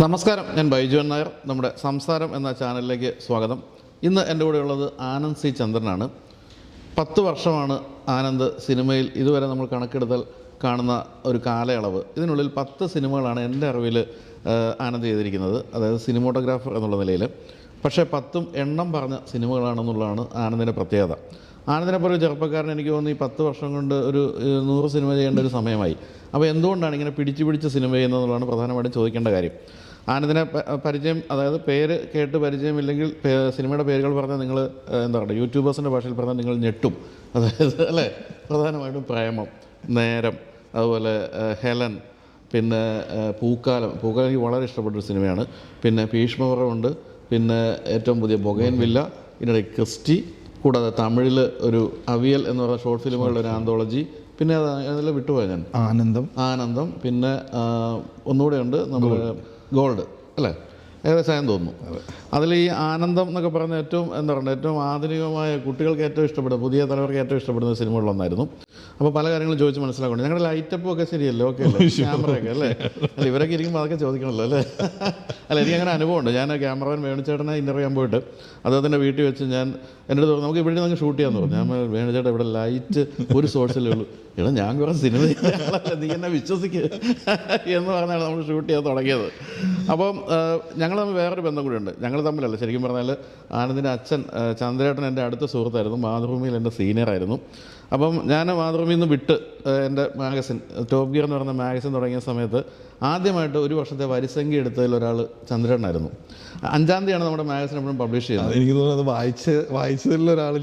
നമസ്കാരം, ഞാൻ ബൈജു നായർ. നമ്മുടെ സംസാരം എന്ന ചാനലിലേക്ക് സ്വാഗതം. ഇന്ന് എൻ്റെ കൂടെയുള്ളത് ആനന്ദ് സി ചന്ദ്രനാണ്. 10 വർഷമാണ് ആനന്ദ് സിനിമയിൽ ഇതുവരെ നമ്മൾ കണക്കെടുത്താൽ കാണുന്ന ഒരു കാലയളവ്. ഇതിനുള്ളിൽ 10 സിനിമകളാണ് എൻ്റെ അറിവിൽ ആനന്ദ് ചെയ്തിരിക്കുന്നത്, അതായത് സിനിമോട്ടോഗ്രാഫർ എന്നുള്ള നിലയിൽ. പക്ഷേ 10ഉം എണ്ണം പറഞ്ഞ സിനിമകളാണെന്നുള്ളതാണ് ആനന്ദിൻ്റെ പ്രത്യേകത. ആനന്ദിനെ പോലെ ഒരു ചെറുപ്പക്കാരൻ എനിക്ക് തോന്നുന്നു ഈ 10 വർഷം കൊണ്ട് ഒരു 100 സിനിമ ചെയ്യേണ്ട ഒരു സമയമായി. അപ്പോൾ എന്തുകൊണ്ടാണ് ഇങ്ങനെ പിടിച്ച് സിനിമ ചെയ്യുന്നതെന്നുള്ളതാണ് പ്രധാനമായിട്ടും ചോദിക്കേണ്ട കാര്യം. ആനന്ദിനെ പരിചയം, അതായത് പേര് കേട്ട് പരിചയമില്ലെങ്കിൽ സിനിമയുടെ പേരുകൾ പറഞ്ഞാൽ നിങ്ങൾ എന്താ പറയുക, യൂട്യൂബേഴ്സിൻ്റെ ഭാഷയിൽ പറഞ്ഞാൽ നിങ്ങൾ ഞെട്ടും. അതായത് അല്ലേ, പ്രധാനമായിട്ടും പ്രേമം, നേരം, അതുപോലെ ഹെലൻ, പിന്നെ പൂക്കാലം എനിക്ക് വളരെ ഇഷ്ടപ്പെട്ടൊരു സിനിമയാണ്. പിന്നെ ഭീഷ്മപർവമുണ്ട്, പിന്നെ ഏറ്റവും പുതിയ ബൊഗൈൻവില്ല, ഇതിനിടയ്ക്ക് ക്രിസ്റ്റി, കൂടാതെ തമിഴിൽ ഒരു അവിയൽ എന്ന് പറയുന്ന ഷോർട്ട് ഫിലിമുകളുടെ ഒരു ആന്തോളജി, പിന്നെ അതെല്ലാം വിട്ടുപോയ ഞാൻ ആനന്ദം, പിന്നെ ഒന്നുകൂടെ ഉണ്ട് നമ്മൾ ഗോൾഡ്, അല്ലേ, ഏകദേശം തോന്നുന്നു. അതിൽ ഈ ആനന്ദം എന്നൊക്കെ പറയുന്ന ഏറ്റവും എന്താ പറയുക, ഏറ്റവും ആധുനികമായ കുട്ടികൾക്ക് ഏറ്റവും ഇഷ്ടപ്പെടുന്ന, പുതിയ തലമുറയ്ക്ക് ഏറ്റവും ഇഷ്ടപ്പെടുന്ന സിനിമകളിലൊന്നായിരുന്നു. അപ്പോൾ പല കാര്യങ്ങളും ചോദിച്ച് മനസ്സിലാക്കണം. ഞങ്ങളുടെ ലൈറ്റപ്പും ഒക്കെ ശരിയല്ലേ, ഓക്കെ അല്ലേ, ക്യാമറയൊക്കെ അല്ലേ, അല്ല ഇവരൊക്കെ ഇരിക്കുമ്പോൾ അതൊക്കെ ചോദിക്കണമല്ലോ അല്ലേ. അല്ല, എനിക്കങ്ങനെ അനുഭവമുണ്ട്. ഞാൻ ക്യാമറമാൻ വേണുചേട്ടനെ ഇൻ്റർവ്യൂ ചെയ്യാൻ പോയിട്ട് അദ്ദേഹത്തിൻ്റെ വീട്ടിൽ വെച്ച് ഞാൻ എൻ്റെ അടുത്ത് പറഞ്ഞു, നമുക്ക് ഇവിടെ നമുക്ക് ഷൂട്ട് ചെയ്യാമെന്ന് പറഞ്ഞു. ഞാൻ വേണുചേട്ടൻ ഇവിടെ ലൈറ്റ് ഒരു സോഴ്സിലേ ഉള്ളൂ. എടാ ഞാൻ കുറേ സിനിമ നീ എന്നെ വിശ്വസിക്കുക എന്ന് പറഞ്ഞാണ് നമ്മൾ ഷൂട്ട് ചെയ്യാൻ തുടങ്ങിയത്. അപ്പം ഞങ്ങൾ തമ്മിൽ വേറൊരു ബന്ധം കൂടിയുണ്ട്. ഞങ്ങൾ തമ്മിലല്ല, ശരിക്കും പറഞ്ഞാൽ ആനന്ദിൻ്റെ അച്ഛൻ ചന്ദ്രേട്ടൻ എൻ്റെ അടുത്ത സുഹൃത്തായിരുന്നു, മാതൃഭൂമിയിൽ എൻ്റെ സീനിയറായിരുന്നു. അപ്പം ഞാൻ മാതൃഭൂമിയിൽ നിന്ന് വിട്ട് എൻ്റെ മാഗസിൻ ടോപ്പ് ഗിയർ എന്ന് പറയുന്ന മാഗസിൻ തുടങ്ങിയ സമയത്ത് ആദ്യമായിട്ട് ഒരു വർഷത്തെ വരിസംഖ്യ എടുത്തതിൽ ഒരാൾ ചന്ദ്രേട്ടനായിരുന്നു. 5-ാം തീയതിയാണ് നമ്മുടെ മാഗസിൻ എപ്പോഴും പബ്ലിഷ് ചെയ്യുന്നത്. എനിക്ക് തോന്നുന്നത് വായിച്ചതിലൊരാൾ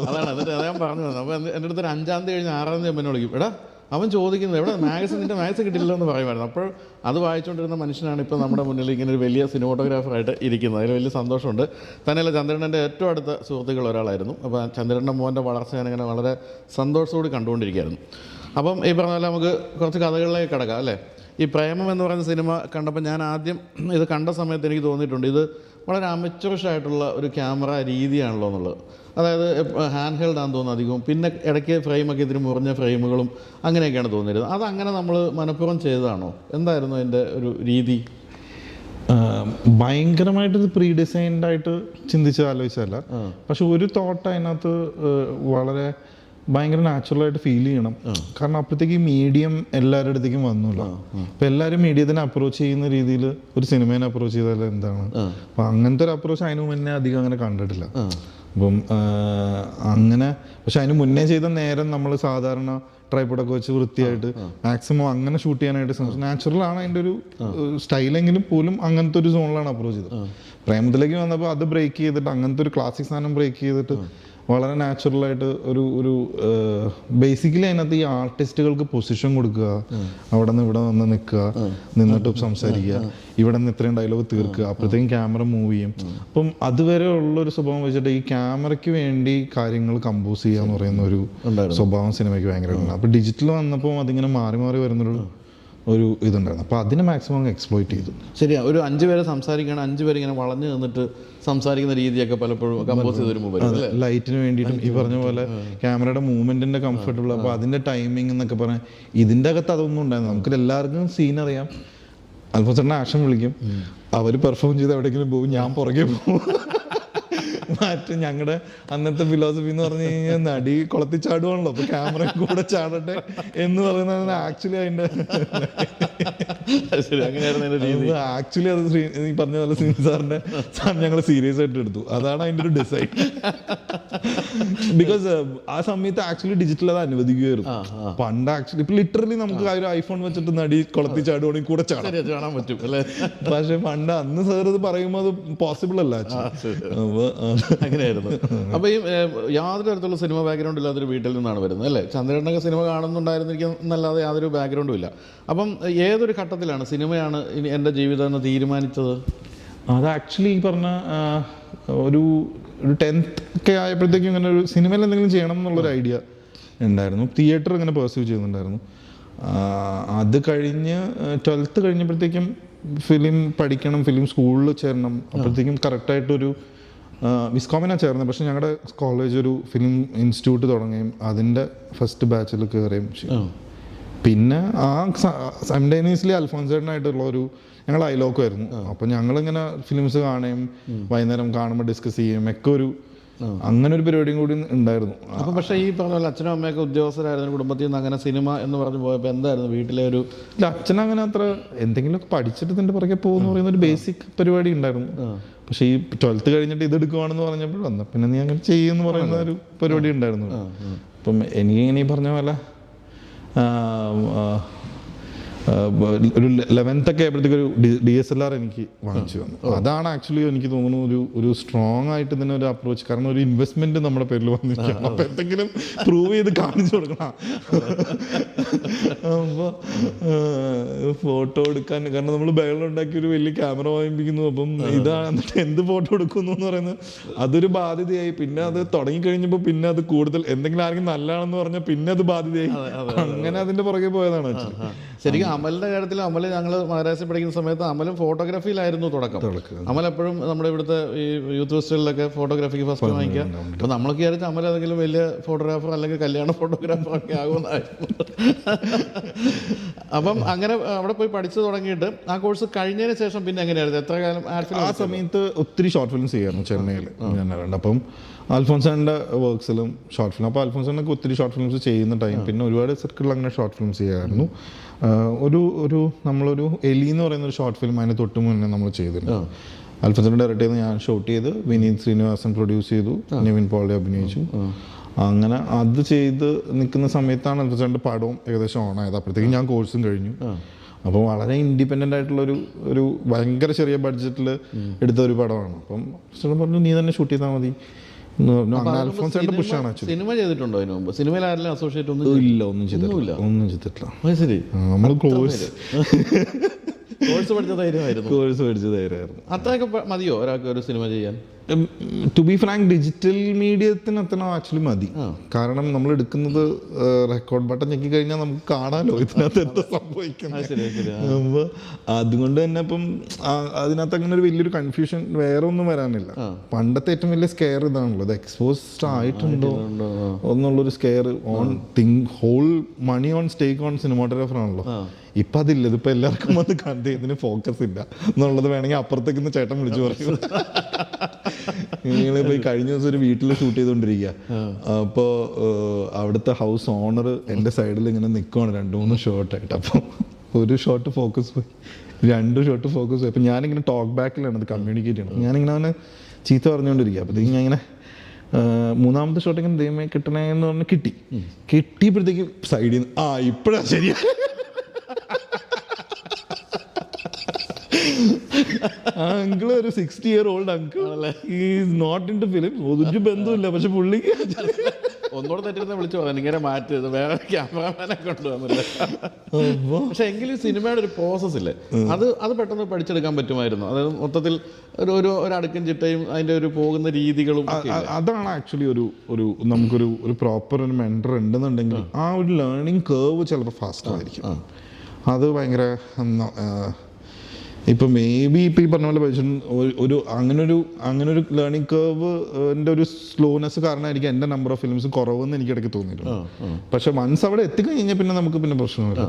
അതാണ് എന്നിട്ട് ഞാൻ പറഞ്ഞു തന്നത്. അപ്പോൾ എൻ്റെ അടുത്തൊരു 5-ാം തീയതി കഴിഞ്ഞ് 6-ാം തീയതി എന്നെ വിളിക്കും, എടാ അവൻ ചോദിക്കുന്നത് എവിടെ നിൻ്റെ മാഗസിൻ കിട്ടില്ലല്ലോ എന്ന് പറയുമായിരുന്നു. അപ്പോൾ അത് വായിച്ചുകൊണ്ടിരുന്ന മനുഷ്യനാണ് ഇപ്പോൾ നമ്മുടെ മുന്നിൽ ഇങ്ങനെ ഒരു വലിയ സിനിമോട്ടോഗ്രാഫറായിട്ട് ഇരിക്കുന്നത്. അതിൽ വലിയ സന്തോഷമുണ്ട്. തന്നെയല്ല, ചന്ദ്രേട്ടൻ്റെ ഏറ്റവും അടുത്ത സുഹൃത്തുക്കൾ ഒരാളായിരുന്നു. അപ്പോൾ ചന്ദ്രേട്ടൻ്റെ മോൻ്റെ വളർച്ച ഞാനിങ്ങനെ വളരെ സന്തോഷത്തോടെ കണ്ടുകൊണ്ടിരിക്കുകയായിരുന്നു. അപ്പം ഈ പറഞ്ഞ പോലെ നമുക്ക് കുറച്ച് കഥകളിലേക്ക് കിടക്കാം അല്ലേ. ഈ പ്രേമം എന്ന് പറയുന്ന സിനിമ കണ്ടപ്പോൾ ഞാൻ ആദ്യം ഇത് കണ്ട സമയത്ത് എനിക്ക് തോന്നിയിട്ടുണ്ട്, ഇത് വളരെ അമച്വറിഷ് ആയിട്ടുള്ള ഒരു ക്യാമറ രീതിയാണല്ലോ എന്നുള്ളത്. അതായത് ഹാൻഡ് ഹെൽഡ് ആണെന്ന് തോന്നുന്നു അധികവും. പിന്നെ ഇടയ്ക്ക് ഫ്രെയിമൊക്കെ ഇതിന് മുറിഞ്ഞ ഫ്രെയിമുകളും അങ്ങനെയൊക്കെയാണ് തോന്നിയിരുന്നത്. അതങ്ങനെ നമ്മൾ മനഃപൂർവ്വം ചെയ്തതാണോ? എന്തായിരുന്നു അതിൻ്റെ ഒരു രീതി? ഭയങ്കരമായിട്ട് ഇത് പ്രീ ഡിസൈൻഡ് ആയിട്ട് ചിന്തിച്ച് ആലോചിച്ചതല്ല. പക്ഷെ ഒരു തോട്ട് അതിനകത്ത് വളരെ ഭയങ്കര നാച്ചുറലായിട്ട് ഫീൽ ചെയ്യണം. കാരണം അപ്പോഴത്തേക്ക് ഈ മീഡിയം എല്ലാവരുടെ അടുത്തേക്കും വന്നല്ലോ. അപ്പം എല്ലാവരും മീഡിയത്തിനെ അപ്രോച്ച് ചെയ്യുന്ന രീതിയിൽ ഒരു സിനിമേനെ അപ്രോച്ച് ചെയ്താൽ എന്താണ്, അപ്പം അങ്ങനത്തെ ഒരു അപ്രോച്ച് അതിന് മുന്നേ അധികം അങ്ങനെ കണ്ടിട്ടില്ല. അപ്പം അങ്ങനെ, പക്ഷെ അതിന് മുന്നേ ചെയ്ത നേരം നമ്മൾ സാധാരണ ട്രൈപോഡൊക്കെ വെച്ച് വൃത്തിയായിട്ട് മാക്സിമം അങ്ങനെ ഷൂട്ട് ചെയ്യാനായിട്ട് ശ്രമിച്ചു. നാച്ചുറലാണ് അതിൻ്റെ ഒരു സ്റ്റൈലെങ്കിലും പോലും അങ്ങനത്തെ ഒരു സോണിലാണ് അപ്രോച്ച് ചെയ്തത്. പ്രേമത്തിലേക്ക് വന്നപ്പോൾ അത് ബ്രേക്ക് ചെയ്തിട്ട്, അങ്ങനത്തെ ഒരു ക്ലാസിക് സാധനം ബ്രേക്ക് ചെയ്തിട്ട് വളരെ നാച്ചുറലായിട്ട് ഒരു ബേസിക്കലി അതിനകത്ത് ഈ ആർട്ടിസ്റ്റുകൾക്ക് പൊസിഷൻ കൊടുക്കുക, അവിടെ നിന്ന് ഇവിടെ വന്ന് നിൽക്കുക, നിന്നിട്ട് സംസാരിക്കുക, ഇവിടെ നിന്ന് ഇത്രയും ഡയലോഗ് തീർക്കുക, അപ്പോഴത്തേക്കും ക്യാമറ മൂവ് ചെയ്യും. അപ്പം അതുവരെ ഉള്ളൊരു സ്വഭാവം വെച്ചിട്ട് ഈ ക്യാമറയ്ക്ക് വേണ്ടി കാര്യങ്ങൾ കമ്പോസ് ചെയ്യുക എന്ന് പറയുന്ന ഒരു സ്വഭാവം സിനിമയ്ക്ക് ഭയങ്കരമായിട്ടുണ്ട്. അപ്പോൾ ഡിജിറ്റൽ വന്നപ്പോൾ അതിങ്ങനെ മാറി വരുന്നൊരു ഇതുണ്ടായിരുന്നു. അപ്പോൾ അതിനെ മാക്സിമം എക്സ്പ്ലോയിറ്റ് ചെയ്തു. ശരിയാ, ഒരു 5 പേരെ സംസാരിക്കുകയാണ്, 5 പേര് ഇങ്ങനെ വളഞ്ഞു നിന്നിട്ട് സംസാരിക്കുന്ന രീതിയൊക്കെ പലപ്പോഴും കമ്പോസ് ചെയ്ത് വരുമ്പോൾ ലൈറ്റിന് വേണ്ടിയിട്ടും ഈ പറഞ്ഞ പോലെ ക്യാമറയുടെ മൂവ്മെന്റിന്റെ കംഫർട്ടബിൾ. അപ്പോൾ അതിന്റെ ടൈമിംഗ് എന്നൊക്കെ പറഞ്ഞാൽ ഇതിന്റെ അകത്ത് അതൊന്നും ഉണ്ടായിരുന്നു. നമുക്ക് എല്ലാവർക്കും സീൻ അറിയാം. അൽഫോൻസേട്ടനെ ആക്ഷൻ വിളിക്കും, അവർ പെർഫോം ചെയ്ത് എവിടെയെങ്കിലും പോകും, ഞാൻ പുറകെ പോകും. മറ്റേ ഞങ്ങളുടെ അന്നത്തെ ഫിലോസഫി എന്ന് പറഞ്ഞു കഴിഞ്ഞാൽ നടി കുളത്തിൽ ചാടുവാണല്ലോ, അപ്പൊ ക്യാമറ കൂടെ ചാടട്ടെ എന്ന് പറയുന്നത് ആക്ച്വലി അതിന്റെ ആക്ച്വലി അത് ഈ പറഞ്ഞ പോലെ ശ്രീ സാറിന്റെ ഞങ്ങൾ സീരിയസ് ആയിട്ട് എടുത്തു. അതാണ് അതിന്റെ ഒരു ഡിസൈൻ. ബിക്കോസ് ആ സമയത്ത് ആക്ച്വലി ഡിജിറ്റൽ അത് അനുവദിക്കുകയായിരുന്നു. പണ്ട് ആക്ച്വലി ഇപ്പൊ ലിറ്ററലി നമുക്ക് ആ ഒരു ഐഫോൺ വെച്ചിട്ട് നടി കുളത്തിൽ ചാടുവാണെങ്കിൽ കൂടെ ചാടാൻ പറ്റും. പക്ഷെ പണ്ട് അന്ന് സാർ ഇത് പറയുമ്പോൾ അത് പോസിബിൾ അല്ല. അങ്ങനെയായിരുന്നു. അപ്പോൾ ഈ യാതൊരു തരത്തിലുള്ള സിനിമ ബാക്ക്ഗ്രൗണ്ട് ഇല്ലാത്തൊരു വീട്ടിൽ നിന്നാണ് വരുന്നത് അല്ലേ. ചന്ദ്രേട്ടനൊക്കെ സിനിമ കാണുന്നുണ്ടായിരുന്നിരിക്കുന്നല്ലാതെ യാതൊരു ബാക്ക്ഗ്രൗണ്ടും ഇല്ല. അപ്പം ഏതൊരു ഘട്ടത്തിലാണ് സിനിമയാണ് ഇനി എൻ്റെ ജീവിതം എന്ന് തീരുമാനിച്ചത്? അത് ആക്ച്വലി ഈ പറഞ്ഞ ഒരു 10th ഒക്കെ ആയപ്പോഴത്തേക്കും ഇങ്ങനെ ഒരു സിനിമയിൽ എന്തെങ്കിലും ചെയ്യണം എന്നുള്ളൊരു ഐഡിയ ഉണ്ടായിരുന്നു. തിയേറ്റർ ഇങ്ങനെ പെർസ്യൂ ചെയ്യുന്നുണ്ടായിരുന്നു. അത് കഴിഞ്ഞ് 12th കഴിഞ്ഞപ്പോഴത്തേക്കും ഫിലിം പഠിക്കണം, ഫിലിം സ്കൂളിൽ ചേരണം. അപ്പോഴത്തേക്കും കറക്റ്റായിട്ടൊരു വിസ്കോമിനാണ് ചേർന്നത്. പക്ഷെ ഞങ്ങളുടെ കോളേജ് ഒരു ഫിലിം ഇൻസ്റ്റിറ്റ്യൂട്ട് തുടങ്ങുകയും അതിൻ്റെ ഫസ്റ്റ് ബാച്ചിൽ കയറുകയും ചെയ്യും. പിന്നെ ആ സൈമൾട്ടേനിയസ്ലി അൽഫോൻസേട്ടനായിട്ടുള്ള ഒരു ഞങ്ങൾ അയലോക്കമായിരുന്നു. അപ്പം ഞങ്ങളിങ്ങനെ ഫിലിംസ് കാണുകയും വൈകുന്നേരം കാണുമ്പോൾ ഡിസ്കസ് ചെയ്യുകയും ഒക്കെ ഒരു അങ്ങനെ ഒരു പരിപാടിയും കൂടി ഉണ്ടായിരുന്നു. അപ്പം പക്ഷേ ഈ പറഞ്ഞ പോലെ അച്ഛനും അമ്മയൊക്കെ ഉദ്യോഗസ്ഥരായിരുന്നു, കുടുംബത്തിൽ നിന്ന് അങ്ങനെ സിനിമ എന്ന് പറഞ്ഞു പോയപ്പോൾ എന്തായിരുന്നു വീട്ടിലെ ഒരു അച്ഛൻ അങ്ങനെ അത്ര എന്തെങ്കിലുമൊക്കെ പഠിച്ചിട്ട് ഇതിൻ്റെ പുറകെ പോകുന്ന പറയുന്ന ഒരു ബേസിക് പരിപാടി ഉണ്ടായിരുന്നു. പക്ഷേ ഈ 12th കഴിഞ്ഞിട്ട് ഇത് എടുക്കുവാണെന്ന് പറഞ്ഞപ്പോൾ വന്ന പിന്നെ നീ അങ്ങനെ ചെയ്യുമെന്ന് പറയുന്ന ഒരു പരിപാടി ഉണ്ടായിരുന്നു. അപ്പം എനിക്കിങ്ങനെ ഈ പറഞ്ഞ പോലെ ഒരു 11th ഒക്കെ ആയപ്പോഴത്തേക്ക് ഒരു DSLR എനിക്ക് വാങ്ങിച്ചു തന്നു. അതാണ് ആക്ച്വലി എനിക്ക് തോന്നുന്നു ഒരു സ്ട്രോങ് ആയിട്ട് ഇതിനെ ഒരു അപ്രോച്ച്. കാരണം ഒരു ഇൻവെസ്റ്റ്മെന്റ് നമ്മുടെ പേരിൽ വന്നിരിക്കണം. അപ്പൊ എന്തെങ്കിലും പ്രൂവ് ചെയ്ത് കാണിച്ചു കൊടുക്കണം. അപ്പോൾ ഫോട്ടോ എടുക്കാൻ, കാരണം നമ്മൾ ബഹളുണ്ടാക്കി ഒരു വലിയ ക്യാമറ വാങ്ങിപ്പിക്കുന്നു. അപ്പം ഇതാണ് എന്നിട്ട് എന്ത് ഫോട്ടോ എടുക്കുന്നു എന്ന് പറയുന്നത് അതൊരു ബാധ്യതയായി. പിന്നെ അത് തുടങ്ങിക്കഴിഞ്ഞപ്പോൾ പിന്നെ അത് കൂടുതൽ എന്തെങ്കിലും ആരെങ്കിലും നല്ലതാണെന്ന് പറഞ്ഞാൽ പിന്നെ അത് ബാധ്യതയായി. അങ്ങനെ അതിന്റെ പുറകെ പോയതാണ് ആക്ച്വലി. ശരിക്കും അമലിന്റെ കാര്യത്തിൽ അമൽ ഞങ്ങൾ മദ്രാസിൽ പഠിക്കുന്ന സമയത്ത് അമലും ഫോട്ടോഗ്രാഫിയിലായിരുന്നു തുടക്കം. അമൽ എപ്പോഴും നമ്മുടെ ഇവിടുത്തെ ഈ യൂത്ത് ഫെസ്റ്റിവലിലൊക്കെ ഫോട്ടോഗ്രാഫിക്ക് ഫസ്റ്റ് വാങ്ങിക്കുക. അപ്പോൾ നമ്മളൊക്കെ വിചാരിച്ച അമൽ ഏതെങ്കിലും വലിയ ഫോട്ടോഗ്രാഫർ അല്ലെങ്കിൽ കല്യാണ ഫോട്ടോഗ്രാഫർ ഒക്കെ ആകുമെന്നായിരുന്നു. അപ്പം അങ്ങനെ അവിടെ പോയി പഠിച്ചു തുടങ്ങിയിട്ട് ആ കോഴ്സ് കഴിഞ്ഞതിന് ശേഷം പിന്നെ എങ്ങനെയായിരുന്നു? എത്ര കാലം ആ സമയത്ത് ഒത്തിരി ഷോർട്ട് ഫിലിംസ് ചെയ്യായിരുന്നു ചെന്നൈയിൽ. അപ്പം അൽഫോൻസാൻ്റെ വർക്ക്സിലും ഷോർട്ട് ഫിലിം. അപ്പോൾ അൽഫോൻസാനൊക്കെ ഒത്തിരി ഷോർട്ട് ഫിലിംസ് ചെയ്യുന്ന ടൈം പിന്നെ ഒരുപാട് സർക്കിളിൽ അങ്ങനെ ഷോർട്ട് ഫിലിംസ് ചെയ്യായിരുന്നു. നമ്മളൊരു എലി എന്ന് പറയുന്ന ഒരു ഷോർട്ട് ഫിലിം അതിന് തൊട്ട് മുന്നേ നമ്മൾ ചെയ്തിരുന്നു. അൽഫോൻസാൻ്റെ ഡയറക്റ്റ് ചെയ്ത് ഞാൻ ഷൂട്ട് ചെയ്ത് വിനീത് ശ്രീനിവാസൻ പ്രൊഡ്യൂസ് ചെയ്തു, നിവിൻ പോളി അഭിനയിച്ചു. അങ്ങനെ അത് ചെയ്ത് നിൽക്കുന്ന സമയത്താണ് അൽഫോൻസാൻ്റെ പടവും ഏകദേശം ഓണായത്. അപ്പോഴത്തേക്കും ഞാൻ കോഴ്സും കഴിഞ്ഞു. അപ്പോൾ വളരെ ഇൻഡിപെൻഡൻ്റ് ആയിട്ടുള്ളൊരു ഭയങ്കര ചെറിയ ബഡ്ജറ്റിൽ എടുത്ത ഒരു പടമാണ്. അപ്പം പറഞ്ഞു നീ തന്നെ ഷൂട്ട് ചെയ്താൽ മതി. സിനിമ ചെയ്തിട്ടുണ്ടോ അതിന് മുമ്പ്? സിനിമയിൽ ആരെങ്കിലും അസോസിയേറ്റ് ഒന്നും ഇല്ല, ഒന്നും ചെയ്തിട്ടില്ല. ശരി, നമ്മൾ കോഴ്സ് പഠിച്ച ധൈര്യമായിരുന്നു. അത്രയൊക്കെ മതിയോ ഒരാൾക്ക് ഒരു സിനിമ ചെയ്യാൻ? ടു ബി ഫ്രാങ്ക് ഡിജിറ്റൽ മീഡിയത്തിന് അത്ര ആക്ച്വലി മതി. കാരണം നമ്മൾ എടുക്കുന്നത് റെക്കോർഡ് ബട്ടൺ ഞെക്കി കഴിഞ്ഞാൽ നമുക്ക് കാണാമല്ലോ ഇതിനകത്ത് എന്താ സംഭവിക്കുന്നത്. അപ്പോൾ അതുകൊണ്ട് തന്നെ ഇപ്പം അതിനകത്ത് അങ്ങനെ ഒരു വലിയൊരു കൺഫ്യൂഷൻ വേറെ ഒന്നും വരാനില്ല. പണ്ടത്തെ ഏറ്റവും വലിയ സ്കെയർ ഇതാണല്ലോ, ഇത് എക്സ്പോസ്ഡ് ആയിട്ടുണ്ടോ എന്നുള്ളൊരു scare on whole money on stake on cinematographer ആണല്ലോ. ഇപ്പം അതില്ല. ഇതിപ്പോൾ എല്ലാവർക്കും അത് കണ്ട് ഇതിന് ഫോക്കസ് ഇല്ല എന്നുള്ളത് വേണമെങ്കിൽ അപ്പുറത്തേക്ക് നിന്ന് ചേട്ടൻ വിളിച്ചു പറയും. ഞങ്ങളിപ്പോൾ ഈ കഴിഞ്ഞ ദിവസം ഒരു വീട്ടിൽ ഷൂട്ട് ചെയ്തുകൊണ്ടിരിക്കുക. അപ്പോൾ അവിടുത്തെ ഹൗസ് ഓണർ എൻ്റെ സൈഡിൽ ഇങ്ങനെ നിൽക്കുവാണ് 2-3 ഷോട്ടായിട്ട്. അപ്പോൾ ഒരു ഷോട്ട് ഫോക്കസ് പോയി, 2 ഷോട്ട് ഫോക്കസ് പോയി. അപ്പോൾ ഞാനിങ്ങനെ ടോക്ക് ബാക്കിലാണ് അത് കമ്മ്യൂണിക്കേറ്റ് ചെയ്യണം. ഞാനിങ്ങനെ അവനെ ചീത്ത പറഞ്ഞുകൊണ്ടിരിക്കുക. അപ്പോഴത്തേക്കും ഞാൻ ഇങ്ങനെ 3ാമത്തെ ഷോട്ട് ഇങ്ങനെ ദൈവമേ കിട്ടണേ എന്ന് പറഞ്ഞ് കിട്ടിയപ്പോഴത്തേക്കും സൈഡിൽ നിന്ന് ഇപ്പോഴാണ് ശരിയാ. അങ്കിൾ ഒരു 60-year-old uncle, is not into film. ഒരു ബന്ധമില്ല, പക്ഷെ പുള്ളിക്ക് ഒന്നുകൂടെ തെറ്റിരുന്ന വിളിച്ചു പറയാൻ ഇങ്ങനെ മാറ്റരുത്, വേറെ ക്യാമറാമാനെ കൊണ്ടുവന്നില്ല. പക്ഷെ എങ്കിലും സിനിമയുടെ ഒരു പ്രോസസ് ഇല്ലേ, അത് പെട്ടെന്ന് പഠിച്ചെടുക്കാൻ പറ്റുമായിരുന്നു. അതായത് മൊത്തത്തിൽ ഒരു അടുക്കും ചിട്ടയും അതിൻ്റെ ഒരു പോകുന്ന രീതികളും. അതാണ് ആക്ച്വലി ഒരു നമുക്കൊരു പ്രോപ്പർ ഒരു മെൻറ്റർ ഉണ്ടെന്നുണ്ടെങ്കിൽ ആ ഒരു ലേണിംഗ് കേർവ് ചിലപ്പോൾ ഫാസ്റ്റ് ആയിരിക്കും. അത് ഭയങ്കര ഇപ്പം മേ ബി ഇപ്പം ഈ പറഞ്ഞ പോലെ പഠിച്ചിട്ട് അങ്ങനൊരു ലേണിംഗ് കേർവിൻ്റെ ഒരു സ്ലോനെസ് കാരണമായിരിക്കും എൻ്റെ നമ്പർ ഓഫ് ഫിലിംസ് കുറവെന്ന് എനിക്ക് ഇടയ്ക്ക് തോന്നിയിട്ടുണ്ട്. പക്ഷെ വൺസ് അവിടെ എത്തിക്കഴിഞ്ഞാൽ പിന്നെ നമുക്ക് പിന്നെ പ്രശ്നമില്ല.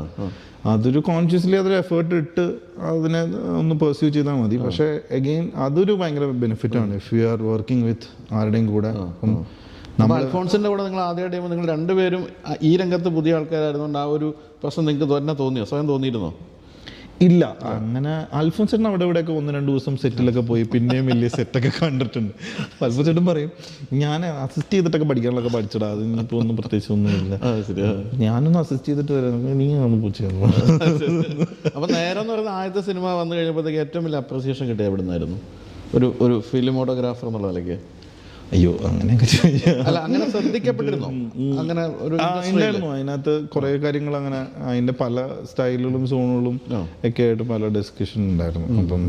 അതൊരു കോൺഷ്യസ്ലി അതൊരു എഫേർട്ട് ഇട്ട് അതിനെ ഒന്ന് പെർസ്യൂ ചെയ്താൽ മതി. പക്ഷേ അഗെയിൻ അതൊരു ഭയങ്കര ബെനിഫിറ്റാണ് if you are working with ആരുടെയും കൂടെ. അൽഫോൺസിന്റെ കൂടെ നിങ്ങൾ ആദ്യമായിട്ട് നിങ്ങൾ രണ്ടുപേരും ഈ രംഗത്ത് പുതിയ ആൾക്കാരായിരുന്നുകൊണ്ട് ആ ഒരു പ്രശ്നം നിങ്ങൾക്ക് തന്നെ തോന്നിയോ, സ്വയം തോന്നിയിരുന്നോ? ഇല്ല, അങ്ങനെ അൽഫോൻസേട്ടൻ അവിടെ ഇവിടെയൊക്കെ 1-2 ദിവസം സെറ്റിലൊക്കെ പോയി പിന്നെയും വലിയ സെറ്റൊക്കെ കണ്ടിട്ടുണ്ട്. അൽഫോൻസേട്ടൻ പറയും ഞാൻ അസിസ്റ്റ് ചെയ്തിട്ടൊക്കെ പഠിക്കാനുള്ളതൊക്കെ പഠിച്ചിടാ, അതിനിപ്പോൾ ഒന്നും പ്രത്യേകിച്ച് ഒന്നുമില്ല, ഞാനൊന്ന് അസിസ്റ്റ് ചെയ്തിട്ട് വരാം, നീ ഒന്ന് പൂച്ചയായിരുന്നു. അപ്പം നേരം എന്ന് പറയുന്ന ആദ്യത്തെ സിനിമ വന്നു കഴിഞ്ഞപ്പോഴത്തേക്ക് ഏറ്റവും വലിയ അപ്രീസിയേഷൻ കിട്ടിയ എവിടെ നിന്നായിരുന്നു ഒരു ഫിലിമോട്ടോഗ്രാഫർ എന്നുള്ള നിലയ്ക്ക്? അയ്യോ അങ്ങനെയൊക്കെ അല്ല, അങ്ങനെ ശ്രദ്ധിക്കപ്പെട്ടിരുന്നോ? അങ്ങനെ ഉണ്ടായിരുന്നു. അതിനകത്ത് കുറേ കാര്യങ്ങൾ അങ്ങനെ അതിൻ്റെ പല സ്റ്റൈലുകളും സോണുകളും ഒക്കെ ആയിട്ട് പല ഡിസ്കഷൻ ഉണ്ടായിരുന്നു. അപ്പം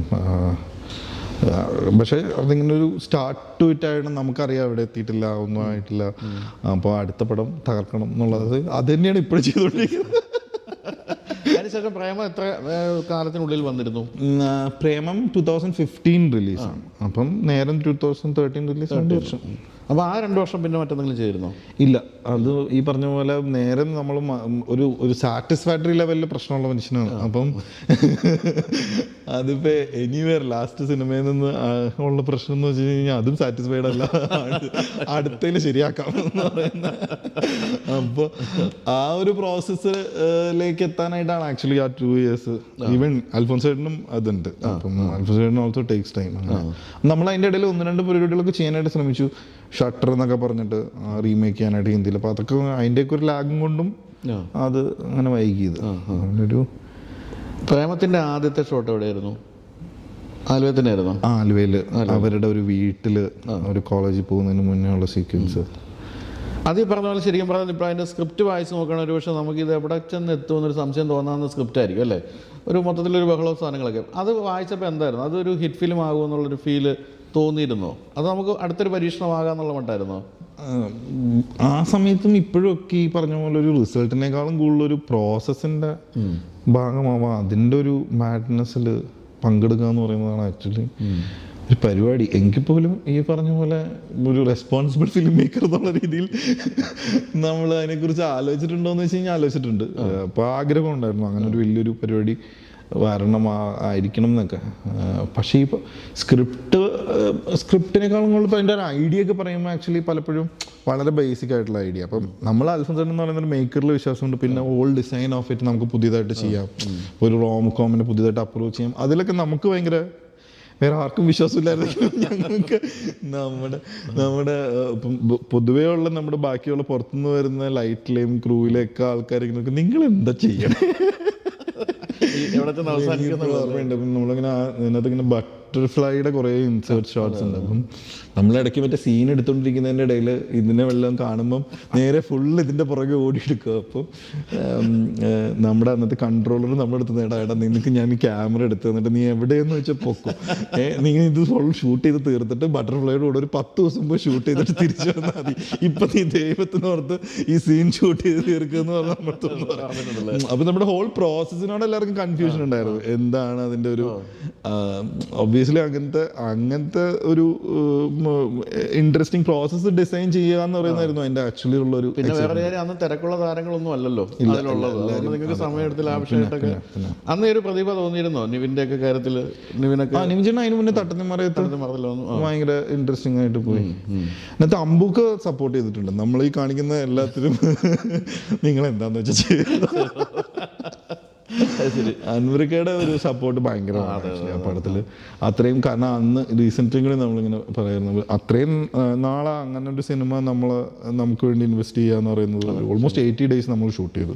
പക്ഷേ അതിങ്ങനെ ഒരു സ്റ്റാർട്ട് ടു ഇറ്റ് ആയിട്ട് നമുക്കറിയാം അവിടെ എത്തിയിട്ടില്ല, ഒന്നും ആയിട്ടില്ല. അപ്പോൾ അടുത്ത പടം തകർക്കണം എന്നുള്ളത് അത് തന്നെയാണ് ഇപ്പോഴും ചെയ്തുകൊണ്ടിരിക്കുന്നത്. അതിനുശേഷം പ്രേമം എത്ര കാലത്തിനുള്ളിൽ വന്നിരുന്നു? പ്രേമം 2015 റിലീസാണ്. അപ്പം നേരം 2013 റിലീസ് 2 വർഷം. അപ്പോൾ ആ 2 വർഷം പിന്നെ മറ്റെന്തെങ്കിലും ചെയ്തിരുന്നോ? ഇല്ല, അത് ഈ പറഞ്ഞ പോലെ നേരെ നമ്മൾ ഒരു സാറ്റിസ്ഫാക്ടറി ലെവലിൽ പ്രശ്നമുള്ള മനുഷ്യനാണ്. അപ്പം അതിപ്പോൾ എനിവേർ ലാസ്റ്റ് സിനിമയിൽ നിന്ന് ഉള്ള പ്രശ്നം എന്ന് വെച്ച് കഴിഞ്ഞാൽ അതും സാറ്റിസ്ഫൈഡ് അല്ല, അടുത്തതിൽ ശരിയാക്കാം എന്ന് പറയുന്ന. അപ്പോൾ ആ ഒരു പ്രോസസ്സിലേക്ക് എത്താനായിട്ടാണ് ആക്ച്വലി ആ 2 ഇയേഴ്സ്. ഈവൻ അൽഫോൻസേട്ടനും അതുണ്ട്. അപ്പം അൽഫോൻസേട്ടൻ ഓൾസോ ടേക്സ് ടൈം. നമ്മൾ അതിൻ്റെ ഇടയിൽ 1-2 പരിപാടികളൊക്കെ ചെയ്യാനായിട്ട് ശ്രമിച്ചു. ഷട്ടർ എന്നൊക്കെ പറഞ്ഞിട്ട് റീമേക്ക് ചെയ്യാനായിട്ട് ഹിന്ദിയിൽ. അപ്പോൾ അതൊക്കെ അതിൻ്റെയൊക്കെ ഒരു ലാഗും കൊണ്ടും അത് അങ്ങനെ വൈകിയത്. ഒരു പ്രേമത്തിൻ്റെ ആദ്യത്തെ ഷോട്ട് എവിടെയായിരുന്നു? ആലുവ തന്നെയായിരുന്നു. ആലുവയിൽ അവരുടെ ഒരു വീട്ടിൽ ഒരു കോളേജിൽ പോകുന്നതിന് മുന്നേ ഉള്ള സീക്വൻസ്. അത് ഈ പറഞ്ഞ പോലെ ശരിക്കും പറഞ്ഞാൽ ഇപ്പോൾ അതിൻ്റെ സ്ക്രിപ്റ്റ് വായിച്ച് നോക്കുകയാണെങ്കിൽ ഒരു പക്ഷേ നമുക്കിത് എവിടെ ചെന്ന് എത്തുമെന്നൊരു സംശയം തോന്നാവുന്ന സ്ക്രിപ്റ്റ് ആയിരിക്കും അല്ലേ? ഒരു മൊത്തത്തിലൊരു ബഹളവും സാധനങ്ങളൊക്കെ. അത് വായിച്ചപ്പോൾ എന്തായിരുന്നു? അതൊരു ഹിറ്റ് ഫിലിം ആകുമെന്നുള്ളൊരു ഫീല് തോന്നിയിരുന്നോ? അത് നമുക്ക് അടുത്തൊരു പരീക്ഷണമാകാന്നുള്ള മട്ടായിരുന്നോ? ആ സമയത്തും ഇപ്പോഴും ഒക്കെ ഈ പറഞ്ഞ പോലെ ഒരു റിസൾട്ടിനേക്കാളും കൂടുതലൊരു പ്രോസസ്സിൻ്റെ ഭാഗമാവാം. അതിൻ്റെ ഒരു മാഡ്നെസ്സിൽ പങ്കെടുക്കുക എന്ന് പറയുന്നതാണ് ആക്ച്വലി ഒരു പരിപാടി. എങ്കിൽ പോലും ഈ പറഞ്ഞ പോലെ ഒരു റെസ്പോൺസിബിൾ ഫിലിം മേക്കർ എന്നുള്ള രീതിയിൽ നമ്മൾ അതിനെക്കുറിച്ച് ആലോചിച്ചിട്ടുണ്ടോ എന്ന് വെച്ച് കഴിഞ്ഞാൽ ആലോചിച്ചിട്ടുണ്ട്. അപ്പോൾ ആഗ്രഹം ഉണ്ടായിരുന്നു അങ്ങനെ ഒരു വലിയൊരു പരിപാടി ആയിരിക്കണം എന്നൊക്കെ. പക്ഷേ ഇപ്പോൾ സ്ക്രിപ്റ്റിനേക്കാളും കൂടുതൽ അതിൻ്റെ ഒരു ഐഡിയ ഒക്കെ പറയുമ്പോൾ ആക്ച്വലി പലപ്പോഴും വളരെ ബേസിക് ആയിട്ടുള്ള ഐഡിയ. അപ്പം നമ്മൾ അൽഫോൻസേട്ടൻ എന്ന് പറയുന്ന ഒരു മേക്കറിൽ വിശ്വാസമുണ്ട്. പിന്നെ ഓൾ ഡിസൈൻ ഓഫ് ഇറ്റ് നമുക്ക് പുതിയതായിട്ട് ചെയ്യാം. ഒരു റോം കോമിനെ പുതിയതായിട്ട് അപ്രോച്ച് ചെയ്യാം. അതിലൊക്കെ നമുക്ക് ഭയങ്കര വേറെ ആർക്കും വിശ്വാസമില്ലായിരുന്നെങ്കിലും ഞങ്ങൾക്ക് നമ്മുടെ പൊതുവേ ഉള്ള നമ്മുടെ ബാക്കിയുള്ള പുറത്തുനിന്ന് വരുന്ന ലൈറ്റിലെയും ക്രൂവിലെയൊക്കെ ആൾക്കാരൊക്കെ നിങ്ങൾ എന്താ ചെയ്യണേ ഓർമ്മയുണ്ട്. അപ്പം നമ്മളിങ്ങനെ അതിനകത്ത് ഇങ്ങനെ ബട്ടർഫ്ലൈയുടെ കുറേ ഇൻസേർട്ട് ഷോട്ട്സ് ഉണ്ട്. അപ്പം നമ്മളിടയ്ക്ക് മറ്റേ സീൻ എടുത്തുകൊണ്ടിരിക്കുന്നതിൻ്റെ ഇടയിൽ ഇതിനെ വെള്ളം കാണുമ്പം നേരെ ഫുള്ള് ഇതിൻ്റെ പുറകെ ഓടിയെടുക്കുക. അപ്പം നമ്മുടെ അന്നത്തെ കൺട്രോളർ നമ്മുടെ അടുത്ത് എടാ നിനക്ക് ഞാൻ ക്യാമറ എടുത്ത് തന്നിട്ട് നീ എവിടെയെന്ന് വെച്ചാൽ പൊക്കും, നീ ഇത് ഫുൾ ഷൂട്ട് ചെയ്ത് തീർത്തിട്ട് ബട്ടർഫ്ലൈയുടെ കൂടെ ഒരു 10 ദിവസം പോയി ഷൂട്ട് ചെയ്തിട്ട് തിരിച്ചു വന്നാൽ മതി. ഇപ്പം നീ ദൈവത്തിനോർത്ത് ഈ സീൻ ഷൂട്ട് ചെയ്ത് തീർക്കുക എന്ന് പറഞ്ഞാൽ നമ്മൾ തോന്നുന്നു. അപ്പം നമ്മുടെ ഹോൾ പ്രോസസ്സിനോട് എല്ലാവർക്കും കൺഫ്യൂഷൻ ഉണ്ടായിരുന്നു. എന്താണ് അതിൻ്റെ ഒരു ഒബ്വിയസ്ലി അങ്ങനത്തെ ഒരു ഇൻട്രസ്റ്റിംഗ് പ്രോസസ്സ് ഡിസൈൻ ചെയ്യുക എന്ന് പറയുന്നതായിരുന്നു അതിന്റെ ആക്ച്വലി ഉള്ള ഒരു. പിന്നെ വേറെ കാര്യം അന്ന് തിരക്കുള്ള താരങ്ങളൊന്നും അല്ലല്ലോ അതിലുള്ളത്. നിങ്ങൾക്ക് സമയമെടുത്തില്ല ആവശ്യമായിട്ടൊക്കെ. അന്ന് ഒരു പ്രതിഭ തോന്നിയിരുന്നോ നിവിന്റെ ഒക്കെ കാര്യത്തിൽ? നിവിനൊക്കെ നിവിൻ അതിന് മുന്നേ തട്ടത്തിമറയത്ത് ഭയങ്കര ഇൻട്രസ്റ്റിംഗ് ആയിട്ട് പോയി. എന്നിട്ട് അമ്പുക്ക് സപ്പോർട്ട് ചെയ്തിട്ടുണ്ട്. നമ്മൾ ഈ കാണിക്കുന്ന എല്ലാത്തിലും നിങ്ങൾ എന്താന്ന് വെച്ചാൽ ചെയ്തു. അൻവറിക്കയുടെ ഒരു സപ്പോർട്ട് ഭയങ്കരമാണ് ആ പടത്തിൽ. അത്രയും കാരണം അന്ന് റീസെൻ്റ് കൂടി നമ്മളിങ്ങനെ പറയുന്നത് അത്രയും നാളെ അങ്ങനെ ഒരു സിനിമ നമുക്ക് വേണ്ടി ഇൻവെസ്റ്റ് ചെയ്യുക എന്ന് പറയുന്നത് ഓൾമോസ്റ്റ് 80 days നമ്മൾ ഷൂട്ട് ചെയ്തു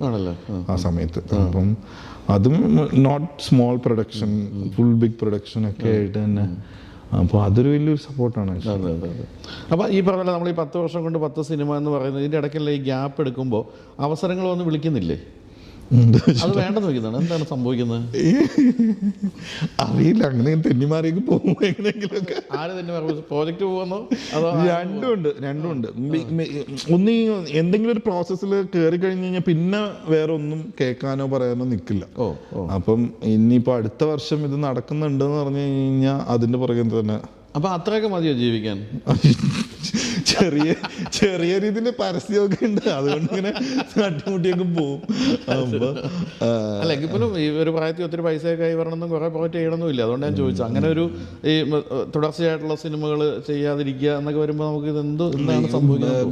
ആ സമയത്ത്. അപ്പം അതും not small production, full big production ഒക്കെ ആയിട്ട് തന്നെ. അപ്പോൾ അതൊരു വലിയൊരു സപ്പോർട്ടാണ്. അപ്പോൾ ഈ പറഞ്ഞ നമ്മൾ ഈ 10 വർഷം കൊണ്ട് 10 സിനിമ എന്ന് പറയുന്നത് ഇതിൻ്റെ ഇടയ്ക്കല്ല ഈ ഗ്യാപ്പ് എടുക്കുമ്പോൾ അവസരങ്ങളൊന്നും വിളിക്കുന്നില്ലേ? അത് വേണ്ടെന്ന് വെക്കുന്നതാണ്. എന്താണ് സംഭവിക്കുന്നത് അറിയില്ല. അങ്ങനെ തെന്നിമാറിയൊക്കെ പോകും എങ്ങനെയെങ്കിലുമൊക്കെ. ആര് തന്നെ പ്രോജക്റ്റ് പോകുന്നോ? അതോ രണ്ടുമുണ്ട്. ഒന്ന് എന്തെങ്കിലും ഒരു പ്രോസസ്സിൽ കയറി കഴിഞ്ഞ് കഴിഞ്ഞാൽ പിന്നെ വേറെ ഒന്നും കേൾക്കാനോ പറയാനോ നിൽക്കില്ല. അപ്പം ഇനിയിപ്പോൾ അടുത്ത വർഷം ഇത് നടക്കുന്നുണ്ടെന്ന് പറഞ്ഞു കഴിഞ്ഞാൽ അതിൻ്റെ പുറകെ തന്നെ. അപ്പം അത്രയൊക്കെ മതിയോ ജീവിക്കാൻ? ചെറിയ രീതിയിൽ പരസ്യമൊക്കെ ഉണ്ട്. അതുകൊണ്ട് ഇങ്ങനെ തട്ടിമുട്ടിയൊക്കെ പോവും. അല്ലെങ്കിൽ പോലും ഈ ഒരു പ്രായത്തിൽ ഒത്തിരി പൈസയൊക്കെ ആയി വരണമെന്നും കുറേ പ്രോജക്റ്റ് ചെയ്യണമെന്നില്ല. അതുകൊണ്ട് ഞാൻ ചോദിച്ചു. അങ്ങനെ ഒരു ഈ തുടർച്ചയായിട്ടുള്ള സിനിമകൾ ചെയ്യാതിരിക്കുക എന്നൊക്കെ വരുമ്പോൾ നമുക്ക് എന്താണ് സംഭവിക്കുന്നത്?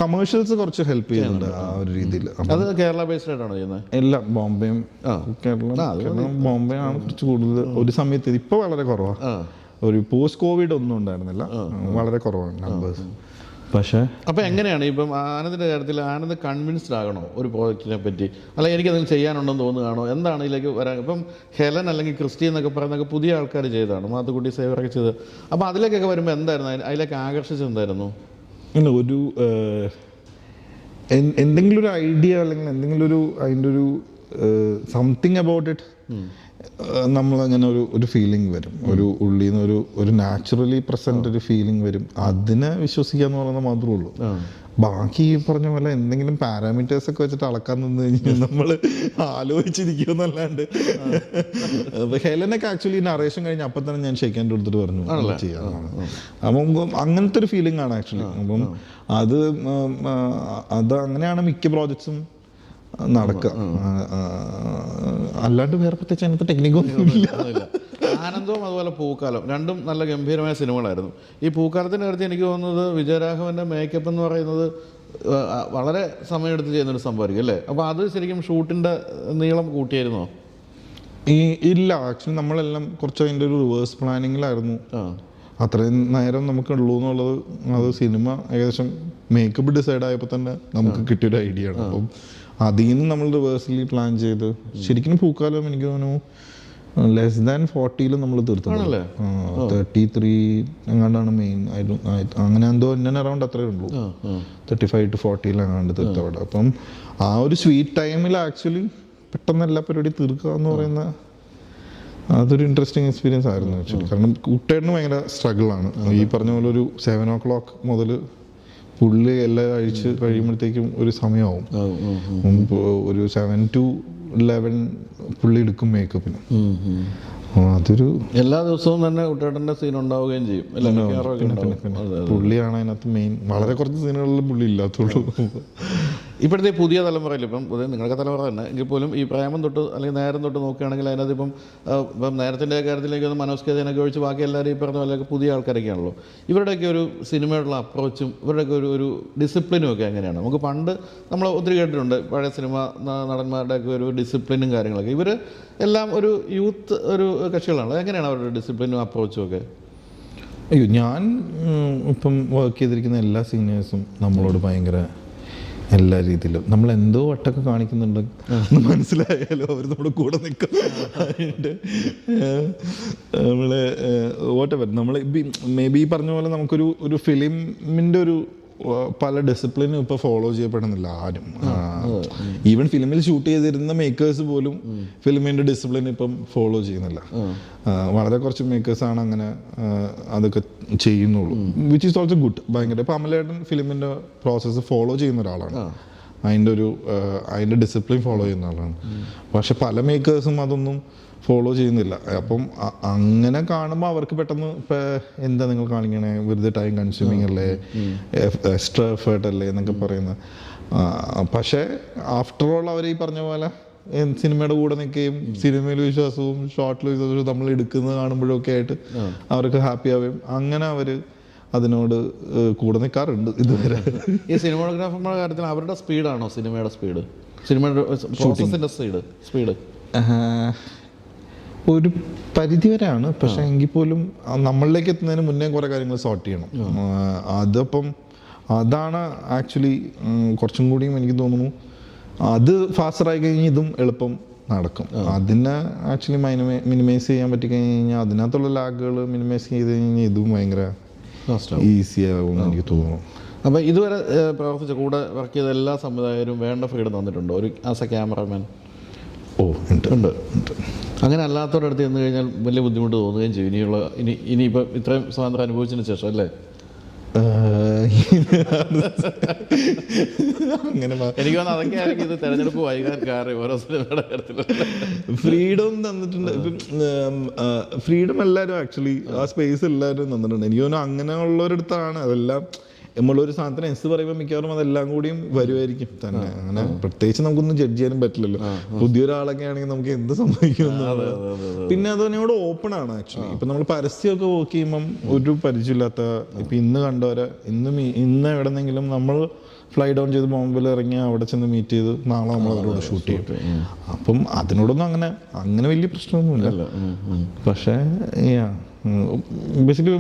കമേഴ്ഷ്യൽസ് കുറച്ച് ഹെൽപ്പ് ചെയ്യുന്നുണ്ട് ആ ഒരു രീതിയിൽ. അത് കേരള ബേസ്ഡ് ആയിട്ടാണോ ചെയ്യുന്നത്? എല്ലാം ബോംബെയും കേരളം ബോംബെ ആണ് കുറച്ച് കൂടുതൽ. ഒരു സമയത്ത് ഇപ്പോൾ വളരെ കുറവാണ്. ഒരു പോസ്റ്റ് കോവിഡ് ഒന്നും ഉണ്ടായിരുന്നില്ല, വളരെ കുറവാണ് നമ്പേഴ്സ്. പക്ഷേ അപ്പോൾ എങ്ങനെയാണ് ഇപ്പം ആനന്ദിൻ്റെ കാര്യത്തിൽ ആനന്ദ് കൺവിൻസ്ഡ് ആകണോ ഒരു പ്രോജക്റ്റിനെ പറ്റി? അല്ലെങ്കിൽ എനിക്കതിന് ചെയ്യാനുണ്ടെന്ന് തോന്നുകയാണോ? എന്താണ് ഇതിലേക്ക് വരാൻ? ഇപ്പം ഹെലൻ അല്ലെങ്കിൽ ക്രിസ്റ്റി എന്നൊക്കെ പറയുന്നതൊക്കെ പുതിയ ആൾക്കാർ ചെയ്തതാണ്, മാത്തുക്കുട്ടി സേവറൊക്കെ ചെയ്ത്. അപ്പോൾ അതിലേക്കൊക്കെ വരുമ്പോൾ എന്തായിരുന്നു അതിലേക്ക് ആകർഷിച്ചത്? എന്തായിരുന്നു ഒരു എന്തെങ്കിലും ഒരു ഐഡിയ അല്ലെങ്കിൽ എന്തെങ്കിലും ഒരു അതിൻ്റെ ഒരു സംതിങ് അബൌട്ട് ഇറ്റ് നമ്മളങ്ങനെ ഒരു ഫീലിംഗ് വരും, ഒരു ഉള്ളിൽ നിന്ന് ഒരു നാച്ചുറലി പ്രസന്റ് ഒരു ഫീലിംഗ് വരും. അതിനെ വിശ്വസിക്കുക എന്ന് പറയുന്നത് മാത്രമേ ഉള്ളൂ. ബാക്കി ഈ പറഞ്ഞ പോലെ എന്തെങ്കിലും പാരാമീറ്റേഴ്സ് ഒക്കെ വെച്ചിട്ട് അളക്കാൻ നിന്ന് കഴിഞ്ഞാൽ നമ്മൾ ആലോചിച്ചിരിക്കുമെന്നല്ലാണ്ട്. ഹെലനൊക്കെ ആക്ച്വലി നറേഷൻ കഴിഞ്ഞ് അപ്പം തന്നെ ഞാൻ ഷെയ്ക്കാൻ്റെ എടുത്തിട്ട് പറഞ്ഞു ചെയ്യാം. അപ്പം അങ്ങനത്തെ ഒരു ഫീലിംഗ് ആണ് ആക്ച്വലി. അപ്പം അത് അങ്ങനെയാണ് മിക്ക പ്രോജക്ട്സും നടക്കുക. അല്ലാണ്ട് വേറെ പ്രത്യേകിച്ച് അതിനകത്ത് ടെക്നിക്കൊന്നും ഇല്ല. ആനന്ദവും അതുപോലെ പൂക്കാലം രണ്ടും നല്ല ഗംഭീരമായ സിനിമകളായിരുന്നു. ഈ പൂക്കാലത്തിൻ്റെ കാര്യത്തിൽ എനിക്ക് തോന്നുന്നത് വിജയരാഘവൻ്റെ മേക്കപ്പ് എന്ന് പറയുന്നത് വളരെ സമയമെടുത്ത് ചെയ്യുന്നൊരു സംഭവമായിരിക്കും അല്ലേ? അപ്പോൾ അത് ശരിക്കും ഷൂട്ടിൻ്റെ നീളം കൂട്ടിയായിരുന്നോ? ഇല്ല, ആക്ച്വലി നമ്മളെല്ലാം കുറച്ച് അതിൻ്റെ ഒരു റിവേഴ്സ് പ്ലാനിങ്ങിലായിരുന്നു. അത്രയും നേരം നമുക്കുള്ളൂ എന്നുള്ളത് അത് സിനിമ ഏകദേശം മേക്കപ്പ് ഡിസൈഡ് ആയപ്പോൾ തന്നെ നമുക്ക് കിട്ടിയൊരു ഐഡിയ ആണ്. അപ്പം അതിൽ നിന്ന് നമ്മൾ റിവേഴ്സലി പ്ലാൻ ചെയ്ത് ശരിക്കും പൂക്കാലം എനിക്ക് തോന്നുന്നു ലെസ് ദാൻ 40 നമ്മൾ തീർത്തത്. 33 എങ്ങാണ്ടാണ് മെയിൻ. അങ്ങനെ എന്തോ അറൗണ്ട് അത്രേ ഉള്ളൂ. 35 to 40 എങ്ങാണ്ട് തീർത്തവിടെ. അപ്പം ആ ഒരു സ്വീറ്റ് ടൈമിൽ ആക്ച്വലി പെട്ടെന്ന് എല്ലാ പരിപാടി തീർക്കുക എന്ന് പറയുന്ന അതൊരു ഇൻട്രസ്റ്റിംഗ് എക്സ്പീരിയൻസ് ആയിരുന്നു ആക്ച്വലി. കാരണം കുട്ടേട്ടന് ഭയങ്കര സ്ട്രഗിളാണ്. ഈ പറഞ്ഞ പോലെ ഒരു 7 o'clock മുതൽ പുള്ളി എല്ലാം അഴിച്ച് കഴിയുമ്പോഴത്തേക്കും ഒരു സമയമാവും. ഒരു 7 to 11 പുള്ളി എടുക്കും മേക്കപ്പിന്. അതൊരു എല്ലാ ദിവസവും തന്നെ കുട്ടേട്ടൻ്റെ സീൻ ഉണ്ടാവുകയും ചെയ്യും. പുള്ളിയാണ് അതിനകത്ത് മെയിൻ. വളരെ കുറച്ച് സീനുകളിലും പുള്ളി ഇല്ലാത്തുള്ളൂ. ഇപ്പോഴത്തെ പുതിയ തലമുറയിൽ ഇപ്പം നിങ്ങളുടെ തലമുറ തന്നെ എങ്കിൽ പോലും ഈ പ്രേമം തൊട്ട് അല്ലെങ്കിൽ നേരം തൊട്ട് നോക്കുകയാണെങ്കിൽ അതിനകത്ത് ഇപ്പം നേരത്തിൻ്റെ കാര്യത്തിലേക്ക് ഒന്ന് മനോജ് കെ ജനൊക്കെ ഒഴിച്ച് ബാക്കി എല്ലാവരും ഈ പറഞ്ഞ പോലെയൊക്കെ പുതിയ ആൾക്കാരൊക്കെയാണല്ലോ. ഇവരുടെയൊക്കെ ഒരു സിനിമയോടുള്ള അപ്രോച്ചും ഇവരുടെയൊക്കെ ഒരു ഡിസിപ്ലിനും ഒക്കെ എങ്ങനെയാണ്? നമുക്ക് പണ്ട് നമ്മൾ ഒത്തിരി കേട്ടിട്ടുണ്ട് പഴയ സിനിമ നടന്മാരുടെയൊക്കെ ഒരു ഡിസിപ്ലിനും കാര്യങ്ങളൊക്കെ. ഇവർ എല്ലാം ഒരു യൂത്ത് ഒരു കക്ഷികളാണ്. എങ്ങനെയാണ് അവരുടെ ഡിസിപ്ലിനും അപ്രോച്ചും ഒക്കെ? അയ്യോ, ഞാൻ ഇപ്പം വർക്ക് ചെയ്തിരിക്കുന്ന എല്ലാ സീനിയേഴ്സും നമ്മളോട് ഭയങ്കര എല്ലാ രീതിയിലും നമ്മൾ എന്തോ വട്ടൊക്കെ കാണിക്കുന്നുണ്ട് മനസ്സിലായാലോ അവർ നമ്മുടെ കൂടെ നിൽക്കും. നമ്മളെ വാട്ടെവർ നമ്മൾ മേ ബി പറഞ്ഞ പോലെ നമുക്കൊരു ഫിലിമിൻ്റെ ഒരു പല ഡിസിപ്ലിനും ഇപ്പോൾ ഫോളോ ചെയ്യപ്പെടുന്നില്ല ആരും. ഈവൻ ഫിലിമിൽ ഷൂട്ട് ചെയ്തിരുന്ന മേക്കേഴ്സ് പോലും ഫിലിമിൻ്റെ ഡിസിപ്ലിൻ ഇപ്പം ഫോളോ ചെയ്യുന്നില്ല. വളരെ കുറച്ച് മേക്കേഴ്സാണ് അങ്ങനെ അതൊക്കെ ചെയ്യുന്നുള്ളൂ. Which is also good. ഭയങ്കര ഇപ്പം അമലേട്ടൻ ഫിലിമിൻ്റെ പ്രോസസ്സ് ഫോളോ ചെയ്യുന്ന ഒരാളാണ്. അതിൻ്റെ ഡിസിപ്ലിൻ ഫോളോ ചെയ്യുന്ന ആളാണ്. പക്ഷെ പല മേക്കേഴ്സും അതൊന്നും ഫോളോ ചെയ്യുന്നില്ല. അപ്പം അങ്ങനെ കാണുമ്പോൾ അവർക്ക് പെട്ടെന്ന് ഇപ്പം എന്താ നിങ്ങൾ കാണിക്കണേ, വെറുതെ ടൈം കൺസ്യൂമിങ് അല്ലേ, എക്സ്ട്രാ എഫേർട്ട് അല്ലേ എന്നൊക്കെ പറയുന്നത്. പക്ഷേ ആഫ്റ്റർ ഓൾ അവർ ഈ പറഞ്ഞ പോലെ സിനിമയുടെ കൂടെ നിൽക്കുകയും സിനിമയിൽ വിശ്വാസവും ഷോർട്ടിൽ വിശ്വാസവും നമ്മൾ എടുക്കുന്നത് കാണുമ്പോഴൊക്കെ ആയിട്ട് അവർക്ക് ഹാപ്പി ആവുകയും അങ്ങനെ അവർ അതിനോട് കൂടെ നിൽക്കാറുണ്ട് ഇതുവരെ. ഈ സിനിമാഗ്രാഫർമാരുടെ കാര്യത്തിൽ അവരുടെ സ്പീഡാണോ സിനിമയുടെ സ്പീഡ്, സിനിമയുടെ പ്രോസസ്സിൻ്റെ സ്പീഡ്? ഒരു പരിധി വരെയാണ്. പക്ഷെ എങ്കിൽ പോലും നമ്മളിലേക്ക് എത്തുന്നതിന് മുന്നേ കുറേ കാര്യങ്ങൾ സോർട്ട് ചെയ്യണം. അതപ്പം അതാണ് ആക്ച്വലി കുറച്ചും കൂടിയും എനിക്ക് തോന്നുന്നു അത് ഫാസ്റ്ററായി കഴിഞ്ഞാൽ ഇതും എളുപ്പം നടക്കും. അതിനെ ആക്ച്വലി മിനിമൈസ് ചെയ്യാൻ പറ്റിക്കഴിഞ്ഞ് കഴിഞ്ഞാൽ അതിനകത്തുള്ള ലാഗുകൾ മിനിമൈസ് ചെയ്ത് കഴിഞ്ഞാൽ ഇതും ഭയങ്കര ഈസി ആകുമെന്ന് എനിക്ക് തോന്നുന്നു. അപ്പോൾ ഇതുവരെ പ്രവർത്തിച്ച കൂടെ വർക്ക് ചെയ്ത എല്ലാ സംവിധായകരും വേണ്ട ഫ്രീഡം തന്നിട്ടുണ്ടോ ഒരു ആസ് എ ക്യാമറാമാൻ? ഉണ്ട്. അങ്ങനെ അല്ലാത്തവരുടെ അടുത്ത് ചെന്ന് കഴിഞ്ഞാൽ വലിയ ബുദ്ധിമുട്ട് തോന്നുകയും ചെയ്യും ഇനിയിപ്പോൾ ഇത്രയും സ്വാതന്ത്ര്യം അനുഭവിച്ചതിന് ശേഷം അല്ലേ? അങ്ങനെ എനിക്ക് തോന്നുന്നു അതൊക്കെ ആയിരിക്കും ഇത് തെരഞ്ഞെടുപ്പ് വൈകാൻ കാരണം. ഓരോ സിനിമയുടെ കാര്യത്തിൽ ഫ്രീഡം തന്നിട്ടുണ്ട്. ഫ്രീഡം എല്ലാവരും ആക്ച്വലി ആ സ്പേസ് എല്ലാവരും തന്നിട്ടുണ്ട്. എനിക്ക് തോന്നുന്നു അങ്ങനെയുള്ളവരടുത്താണ് അതെല്ലാം. നമ്മളൊരു സാധനത്തിന് എസ് പറയുമ്പോൾ മിക്കവാറും അതെല്ലാം കൂടിയും വരുമായിരിക്കും തന്നെ. അങ്ങനെ പ്രത്യേകിച്ച് നമുക്കൊന്നും ജഡ്ജ് ചെയ്യാനും പറ്റില്ലല്ലോ. പുതിയൊരാളൊക്കെ ആണെങ്കിൽ നമുക്ക് എന്ത് സംഭവിക്കുമെന്ന്. പിന്നെ അത് തന്നെയോട് ഓപ്പൺ ആണ് ആക്ച്വലി. ഇപ്പം നമ്മൾ പരസ്യമൊക്കെ വർക്ക് ചെയ്യുമ്പം ഒരു പരിചയമില്ലാത്ത ഇപ്പം ഇന്ന് കണ്ടവരെ ഇന്ന് എവിടെന്നെങ്കിലും നമ്മൾ ഫ്ലൈ ഡൗൺ ചെയ്ത് ബോംബെയിൽ ഇറങ്ങി അവിടെ ചെന്ന് മീറ്റ് ചെയ്ത് നാളെ നമ്മൾ അവരോട് ഷൂട്ട് ചെയ്യും. അപ്പം അതിനോടൊന്നും അങ്ങനെ വലിയ പ്രശ്നമൊന്നുമില്ല. പക്ഷേ ബേസിക്കലി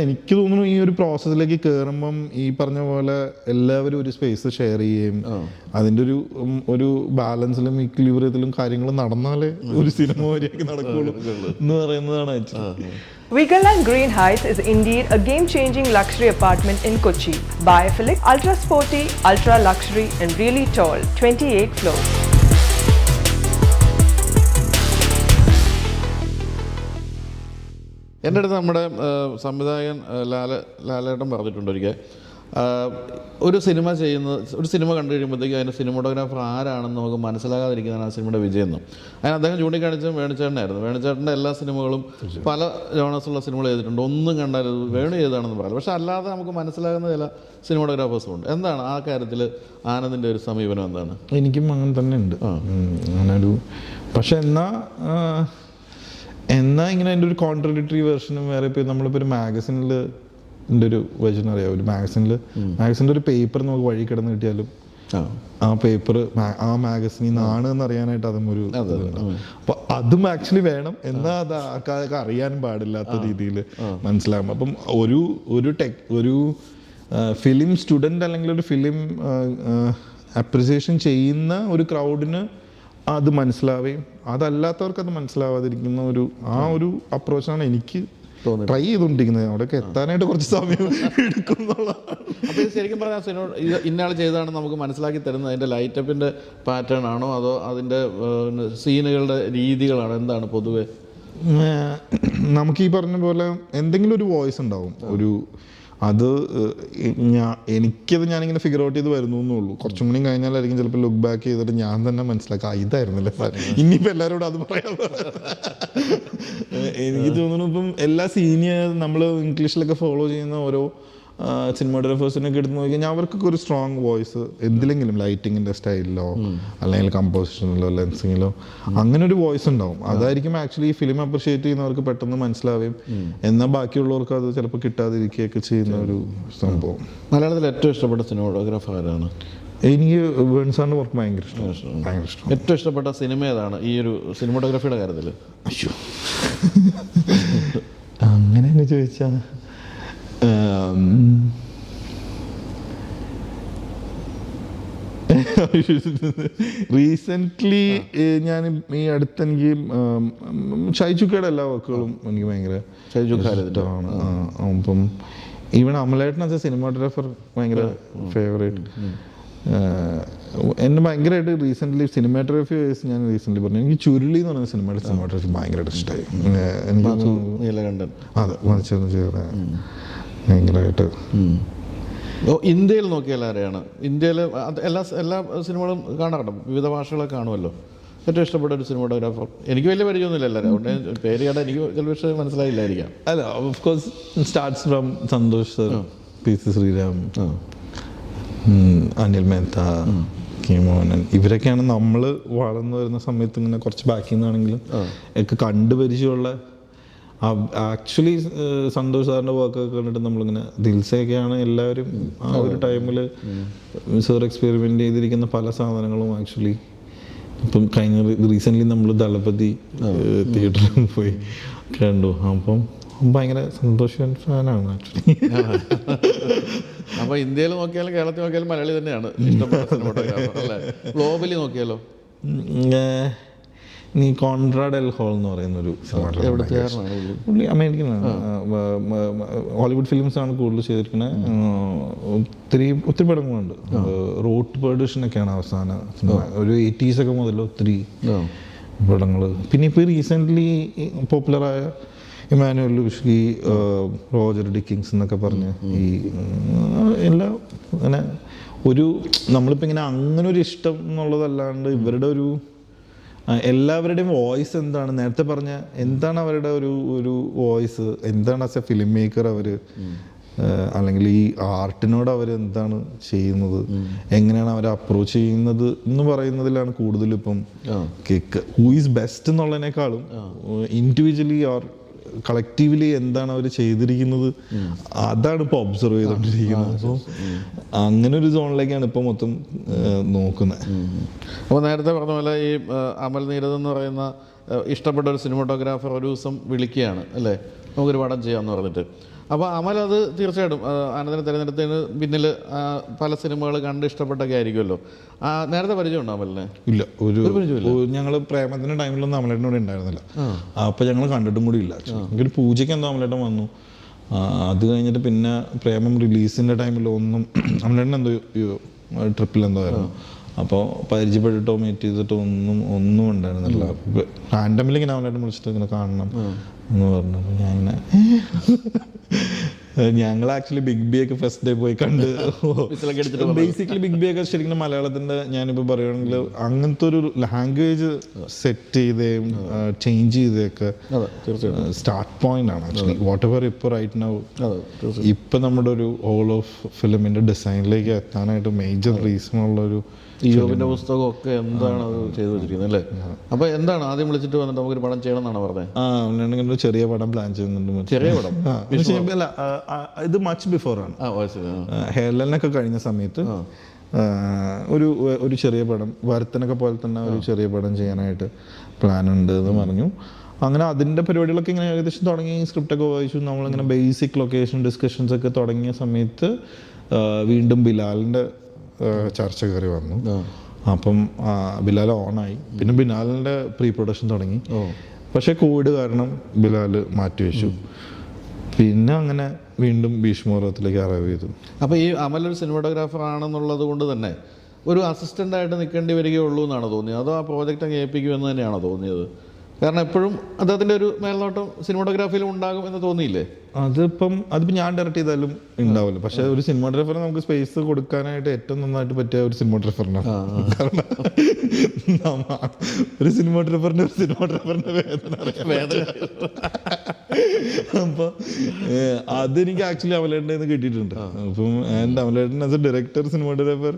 എനിക്ക് തോന്നുന്നു ഈ ഒരു പ്രോസസ്സിലേക്ക് കയറുമ്പം ഈ പറഞ്ഞ പോലെ എല്ലാവരും ഒരു സ്പേസ് ഷെയർ ചെയ്യുകയും അതിൻ്റെ ഒരു ബാലൻസിലും ഇക്വിലിബ്രിയത്തിലും കാര്യങ്ങൾ നടന്നാലേ ഒരു സിനിമ വരെയൊക്കെ നടക്കുള്ളൂ എന്ന് പറയുന്നതാണ് actually. Vigaland Green Heights is indeed a game-changing luxury apartment in Kochi. Biophilic, ultra sporty, ultra luxury and really tall, 28 floors. എൻ്റെ അടുത്ത് നമ്മുടെ സംവിധായകൻ ലാലേട്ടൻ പറഞ്ഞിട്ടുണ്ട് ഒരിക്കൽ, ഒരു സിനിമ കണ്ടു കഴിയുമ്പോഴത്തേക്കും അതിൻ്റെ സിനിമോട്ടോഗ്രാഫർ ആരാണെന്ന് നമുക്ക് മനസ്സിലാകാതിരിക്കുന്നതാണ് ആ സിനിമയുടെ വിജയം എന്നും. അതിന് അദ്ദേഹം ചൂണ്ടിക്കാണിച്ചത് വേണുചേട്ടനായിരുന്നു. വേണുചേട്ടൻ്റെ എല്ലാ സിനിമകളും പല ജോണേഴ്സുള്ള സിനിമകൾ ചെയ്തിട്ടുണ്ട്, ഒന്നും കണ്ടാൽ വേണു ചെയ്താണെന്ന് പറയാം. പക്ഷെ അല്ലാതെ നമുക്ക് മനസ്സിലാകുന്ന ചില സിനിമോട്ടോഗ്രാഫേഴ്സും ഉണ്ട്. എന്താണ് ആ കാര്യത്തിൽ ആനന്ദിൻ്റെ ഒരു സമീപനം എന്താണ്? എനിക്കും അങ്ങനെ തന്നെ ഉണ്ട് അങ്ങനൊരു. പക്ഷെ എന്നാ ഇങ്ങനെ എൻ്റെ ഒരു കോൺട്രഡിക്ടറി വേർഷനും വേറെ. ഇപ്പോൾ നമ്മളിപ്പോൾ ഒരു മാഗസിനിൽ എൻ്റെ ഒരു വചന അറിയാം, ഒരു മാഗസിൻ്റെ ഒരു പേപ്പർ നമുക്ക് വഴി കിടന്ന് കിട്ടിയാലും ആ പേപ്പർ ആ മാഗസിനിൽ നിന്നാണ് എന്നറിയാനായിട്ട് അതും ഒരു അപ്പൊ അതും ആക്ച്വലി വേണം. എന്നാൽ അത് ആൾക്കാർക്ക് അറിയാനും പാടില്ലാത്ത രീതിയിൽ മനസ്സിലാകും. അപ്പം ഒരു ഫിലിം സ്റ്റുഡൻറ് അല്ലെങ്കിൽ ഒരു ഫിലിം അപ്രിസിയേഷൻ ചെയ്യുന്ന ഒരു ക്രൗഡിന് അത് മനസ്സിലാവുകയും അതല്ലാത്തവർക്ക് അത് മനസ്സിലാവാതിരിക്കുന്ന ഒരു അപ്രോച്ചാണ് എനിക്ക് ട്രൈ ചെയ്തുകൊണ്ടിരിക്കുന്നത്. അവിടെയൊക്കെ എത്താനായിട്ട് കുറച്ച് സമയം എടുക്കും എന്നുള്ളതാണ്. അപ്പോൾ ഇത് ശരിക്കും പറഞ്ഞാൽ സിനിമ ഇന്നയാൾ ചെയ്തതാണ് നമുക്ക് മനസ്സിലാക്കി തരുന്നത് അതിൻ്റെ ലൈറ്റപ്പിൻ്റെ പാറ്റേൺ ആണോ അതോ അതിൻ്റെ സീനുകളുടെ രീതികളാണോ, എന്താണ് പൊതുവെ? നമുക്ക് ഈ പറഞ്ഞ പോലെ എന്തെങ്കിലും ഒരു വോയിസ് ഉണ്ടാവും. അത് ഞാനിങ്ങനെ ഫിഗർ ഔട്ട് ചെയ്ത് വരുന്നു എന്നുള്ളൂ. കുറച്ചും കൂടി കഴിഞ്ഞാലായിരിക്കും ചിലപ്പോൾ ലുക്ക് ബാക്ക് ചെയ്തിട്ട് ഞാൻ തന്നെ മനസ്സിലാക്കാം ഇതായിരുന്നല്ലേ ഇനിയിപ്പോൾ എല്ലാവരോടും അത് പറയാൻ. എനിക്ക് തോന്നുന്നു ഇപ്പം എല്ലാ സീനിയർ നമ്മൾ ഇംഗ്ലീഷിലൊക്കെ ഫോളോ ചെയ്യുന്ന ഓരോ സിനിമാറ്റോഗ്രാഫേഴ്സിനൊക്കെ എടുത്ത് നോക്കിക്കഴിഞ്ഞാൽ അവർക്കൊക്കെ ഒരു സ്ട്രോങ് വോയിസ് എന്തിലെങ്കിലും ലൈറ്റിങ്ങിൻ്റെ സ്റ്റൈലിലോ അല്ലെങ്കിൽ കമ്പോസിഷനിലോ ലെൻസിങ്ങിലോ അങ്ങനെ ഒരു വോയിസ് ഉണ്ടാവും. അതായിരിക്കും ആക്ച്വലി ഈ ഫിലിം അപ്രിഷിയേറ്റ് ചെയ്യുന്നവർക്ക് പെട്ടെന്ന് മനസ്സിലാവുകയും എന്നാൽ ബാക്കിയുള്ളവർക്ക് അത് ചിലപ്പോൾ കിട്ടാതിരിക്കുകയൊക്കെ ചെയ്യുന്ന ഒരു സംഭവം. മലയാളത്തിൽ ഏറ്റവും ഇഷ്ടപ്പെട്ട സിനിമാറ്റോഗ്രാഫർ ആരാണ്? എനിക്ക് വേൺസാറിൻ്റെ വർക്ക് ഭയങ്കര ഇഷ്ടം. ഏറ്റവും ഇഷ്ടപ്പെട്ട സിനിമ ഏതാണ് ഈ ഒരു സിനിമാറ്റോഗ്രാഫിയുടെ കാര്യത്തിൽ? അയ്യോ അങ്ങനെ ചോദിച്ചാൽ റീസെൻ്റ്ലി ഞാൻ ഈ അടുത്ത് എനിക്ക് ഷൈജുക്കയുടെ എല്ലാ വർക്കുകളും എനിക്ക് ഭയങ്കര ഇഷ്ടമാണ്. അപ്പം ഈവൻ അമലേട്ടൻ ആസ് എ സിനിമാറ്റോഗ്രാഫർ ഭയങ്കര ഫേവറേറ്റ്. എന്നെ ഭയങ്കരമായിട്ട് റീസെൻ്റ്ലി സിനിമാറ്റോഗ്രാഫി വൈസ് ഞാൻ റീസെൻ്റ്ലി പറഞ്ഞു എനിക്ക് ചുരുളി എന്ന് പറയുന്ന സിനിമയുടെ സിനിമാറ്റോഗ്രാഫി ഭയങ്കരമായിട്ട് ഇഷ്ടമായി. നീലകണ്ഠൻ. അതെ, മത്സ്യം ചെയ്ത ഭയങ്കരമായിട്ട്. ഇന്ത്യയിൽ നോക്കിയാൽ ആരെയാണ്? ഇന്ത്യയിൽ എല്ലാ സിനിമകളും കാണാറുണ്ട്, വിവിധ ഭാഷകളൊക്കെ കാണുമല്ലോ. ഏറ്റവും ഇഷ്ടപ്പെട്ട ഒരു സിനിമാറ്റോഗ്രാഫർ? എനിക്ക് വലിയ പരിചയമൊന്നുമില്ല എല്ലാവരും, അതുകൊണ്ട് പേര് കേട്ടാൽ എനിക്ക് ചില മനസ്സിലായില്ലായിരിക്കാം. അല്ല, of course starts from Santosh sir, PC Sriram, Anil Mehta, Mohanan, ഇവരൊക്കെയാണ് നമ്മൾ വളർന്നു വരുന്ന സമയത്ത് ഇങ്ങനെ കുറച്ച് ബാക്കിൽ നിന്നാണെങ്കിലും ഒക്കെ കണ്ടുപരിചയമുള്ള. ആക്ച്വലി സന്തോഷ് സാറിൻ്റെ വർക്കൊക്കെ കണ്ടിട്ട് നമ്മളിങ്ങനെ ദിൽസയൊക്കെയാണ് എല്ലാവരും ആ ഒരു ടൈമിൽ സാർ എക്സ്പെരിമെൻ്റ് ചെയ്തിരിക്കുന്ന പല സാധനങ്ങളും ആക്ച്വലി ഇപ്പം റീസെൻ്റ്ലി നമ്മൾ ദളപതി തിയേറ്ററിൽ പോയി കണ്ടു. അപ്പം ഭയങ്കര സന്തോഷം ഫാനാണ് ആക്ച്വലി. അപ്പോൾ ഇന്ത്യയിൽ നോക്കിയാലും കേരളത്തിൽ നോക്കിയാലും മലയാളി തന്നെയാണ് ഇഷ്ടപ്പെട്ട സിനിമാറ്റോഗ്രാഫർ അല്ലേ? ഗ്ലോബലി നോക്കിയാലോ? നീ കോൺറാഡ് എൽ ഹോൾ എന്ന് പറയുന്നൊരു പുള്ളി അമേരിക്കനാണ്. ഹോളിവുഡ് ഫിലിംസ് ആണ് കൂടുതൽ ചെയ്തിരിക്കുന്നത്. ഒത്തിരി പടങ്ങളുണ്ട്. റോട്ട് പേർഡിഷനൊക്കെയാണ് അവസാന സിനിമ. ഒരു 80s ഒക്കെ മുതൽ ഒത്തിരി പടങ്ങൾ. പിന്നെ ഇപ്പോൾ റീസെൻ്റ്ലി പോപ്പുലറായ ഇമാനുവൽ ലുഷ്കി, റോജർ ഡിക്കിങ്സ് എന്നൊക്കെ പറഞ്ഞ് ഈ എല്ലാ അങ്ങനെ നമ്മളിപ്പോൾ ഇങ്ങനെ അങ്ങനെ ഒരു ഇഷ്ടം എന്നുള്ളതല്ലാണ്ട് ഇവരുടെ എല്ലാവരുടെയും വോയിസ് എന്താണ്, നേരത്തെ പറഞ്ഞ എന്താണ് അവരുടെ ഒരു വോയിസ്, എന്താണ് ആസ് എ ഫിലിം മേക്കർ അവർ, അല്ലെങ്കിൽ ഈ ആർട്ടിനോട് അവർ എന്താണ് ചെയ്യുന്നത്, എങ്ങനെയാണ് അവർ അപ്രോച്ച് ചെയ്യുന്നത് എന്ന് പറയുന്നതിലാണ് കൂടുതൽ ഇപ്പം കേക്ക്. ഹൂ ഈസ് ബെസ്റ്റ് എന്നുള്ളതിനേക്കാളും ഇൻഡിവിജ്വലി ഓർ കളക്റ്റീവ്ലി എന്താണ് അവർ ചെയ്തിരിക്കുന്നത് അതാണ് ഇപ്പോൾ ഒബ്സർവ് ചെയ്തുകൊണ്ടിരിക്കുന്നത്. അപ്പോൾ അങ്ങനെ ഒരു സോണിലേക്കാണ് ഇപ്പോൾ മൊത്തം നോക്കുന്നത്. അപ്പോൾ നേരത്തെ പറഞ്ഞ പോലെ ഈ അമൽ നീരദ് എന്ന് പറയുന്ന ഇഷ്ടപ്പെട്ട ഒരു സിനിമാറ്റോഗ്രാഫർ ഒരു ദിവസം വിളിക്കുകയാണ് അല്ലേ, നമുക്കൊരു പടം ചെയ്യാമെന്ന് പറഞ്ഞിട്ട്. അപ്പോൾ അമൽ അത് തീർച്ചയായിട്ടും ആനന്ദിനെ തിരഞ്ഞെടുത്തതിന് പിന്നിൽ പല സിനിമകൾ കണ്ട് ഇഷ്ടപ്പെട്ടൊക്കെ ആയിരിക്കുമല്ലോ. നേരത്തെ പരിചയമുണ്ടോ അമലിനെ? ഇല്ല, ഞങ്ങൾ പ്രേമത്തിൻ്റെ ടൈമിലൊന്നും അമലേട്ടനോട് ഉണ്ടായിരുന്നില്ല. അപ്പോൾ ഞങ്ങൾ കണ്ടിട്ടും കൂടി ഇല്ല. എനിക്കൊരു പൂജയ്ക്ക് എന്തോ അമലേട്ടൻ വന്നു. അത് കഴിഞ്ഞിട്ട് പിന്നെ പ്രേമം റിലീസിൻ്റെ ടൈമിൽ ഒന്നും അമലേട്ടൻ എന്തോ ട്രിപ്പിൽ എന്തോ ആയിരുന്നു. അപ്പോൾ പരിചയപ്പെട്ടിട്ടോ മീറ്റ് ചെയ്തിട്ടോ ഒന്നും ഉണ്ടായിരുന്നില്ല. റാൻഡമിൽ ഇങ്ങനെ അവനായിട്ട് വിളിച്ചിട്ട് ഇങ്ങനെ കാണണം എന്ന് പറഞ്ഞു. അപ്പോൾ ഞാൻ ഇങ്ങനെ ഞങ്ങൾ ആക്ച്വലി ബിഗ് ബി ഒക്കെ ഫസ്റ്റ് ഡേ പോയി കണ്ട്. ബേസിക്കലി ബിഗ് ബി ഒക്കെ ശരിക്കും മലയാളത്തിൻ്റെ ഞാനിപ്പോൾ പറയുകയാണെങ്കിൽ അങ്ങനത്തെ ഒരു ലാംഗ്വേജ് സെറ്റ് ചെയ്തേയും ചേഞ്ച് ചെയ്തേക്കെ സ്റ്റാർട്ട് പോയിന്റ് ആണ് ആക്ച്വലി. വാട്ട് എവർ ഇപ്പോൾ റൈറ്റ് നൗ ഇപ്പം നമ്മുടെ ഒരു ഹോൾ ഓഫ് ഫിലിമിൻ്റെ ഡിസൈനിലേക്ക് എത്താനായിട്ട് മേജർ റീസൺ ഉള്ളൊരു ഇയോബിന്റെ പുസ്തകമൊക്കെ എന്താണ് അത് ചെയ്തു വെച്ചിരിക്കുന്നത് അല്ലേ? അപ്പൊ എന്താണ് ആദ്യം വിളിച്ചിട്ട് വന്നിട്ട് നമുക്കൊരു പടം ചെയ്യണം എന്നാണ് പറഞ്ഞത്? ഒരു ചെറിയ പടം പ്ലാൻ ചെയ്യുന്നുണ്ട്. ചെറിയ പടം അല്ല, ഇത് മച്ച് ബിഫോർ ആണ്. ഹെയർലൈനൊക്കെ കഴിഞ്ഞ സമയത്ത് ഒരു ചെറിയ പടം വരത്തനൊക്കെ പോലെ തന്നെ ഒരു ചെറിയ പടം ചെയ്യാനായിട്ട് പ്ലാൻ ഉണ്ട് എന്ന് പറഞ്ഞു. അങ്ങനെ അതിൻ്റെ പരിപാടികളൊക്കെ ഇങ്ങനെ ഏകദേശം തുടങ്ങി. സ്ക്രിപ്റ്റൊക്കെ വായിച്ചു. നമ്മളിങ്ങനെ ബേസിക് ലൊക്കേഷൻ ഡിസ്കഷൻസ് ഒക്കെ തുടങ്ങിയ സമയത്ത് വീണ്ടും ബിലാലിൻ്റെ ചർച്ച കയറി വന്നു. അപ്പം ബിലാൽ ഓണായി. പിന്നെ ബിലാലിൻ്റെ പ്രീ പ്രൊഡക്ഷൻ തുടങ്ങി. പക്ഷേ കോവിഡ് കാരണം ബിലാൽ മാറ്റിവെച്ചു. പിന്നെ അങ്ങനെ വീണ്ടും ഭീഷ്മപർവ്വത്തിലേക്ക് അറൈവ് ചെയ്തു. അപ്പോൾ ഈ അമൽ ഒരു സിനിമാറ്റോഗ്രാഫർ ആണെന്നുള്ളത് കൊണ്ട് തന്നെ ഒരു അസിസ്റ്റൻ്റായിട്ട് നിൽക്കേണ്ടി വരികയുള്ളൂ എന്നാണ് തോന്നിയത്, അതോ ആ പ്രോജക്റ്റ് അങ്ങ് ഏൽപ്പിക്കുമെന്ന് തന്നെയാണോ തോന്നിയത്? കാരണം എപ്പോഴും അദ്ദേഹത്തിൻ്റെ ഒരു മേൽനോട്ടം സിനിമാറ്റോഗ്രാഫിയിലും ഉണ്ടാകും എന്ന് തോന്നിയില്ലേ? അതിപ്പം ഞാൻ ഡയറക്റ്റ് ചെയ്താലും ഉണ്ടാവില്ല. പക്ഷെ ഒരു സിനിമാറ്റോഗ്രാഫറിന് നമുക്ക് സ്പേസ് കൊടുക്കാനായിട്ട് ഏറ്റവും നന്നായിട്ട് പറ്റിയ ഒരു സിനിമാറ്റോഗ്രാഫറിനാണ്. കാരണം ഒരു സിനിമാറ്റോഗ്രാഫറിന്റെ വേദന അപ്പോൾ അതെനിക്ക് ആക്ച്വലി അമലേട്ടൻ്റെ നിന്ന് കിട്ടിയിട്ടുണ്ട്. അപ്പം അമലേട്ടൻ as a director, cinematographer,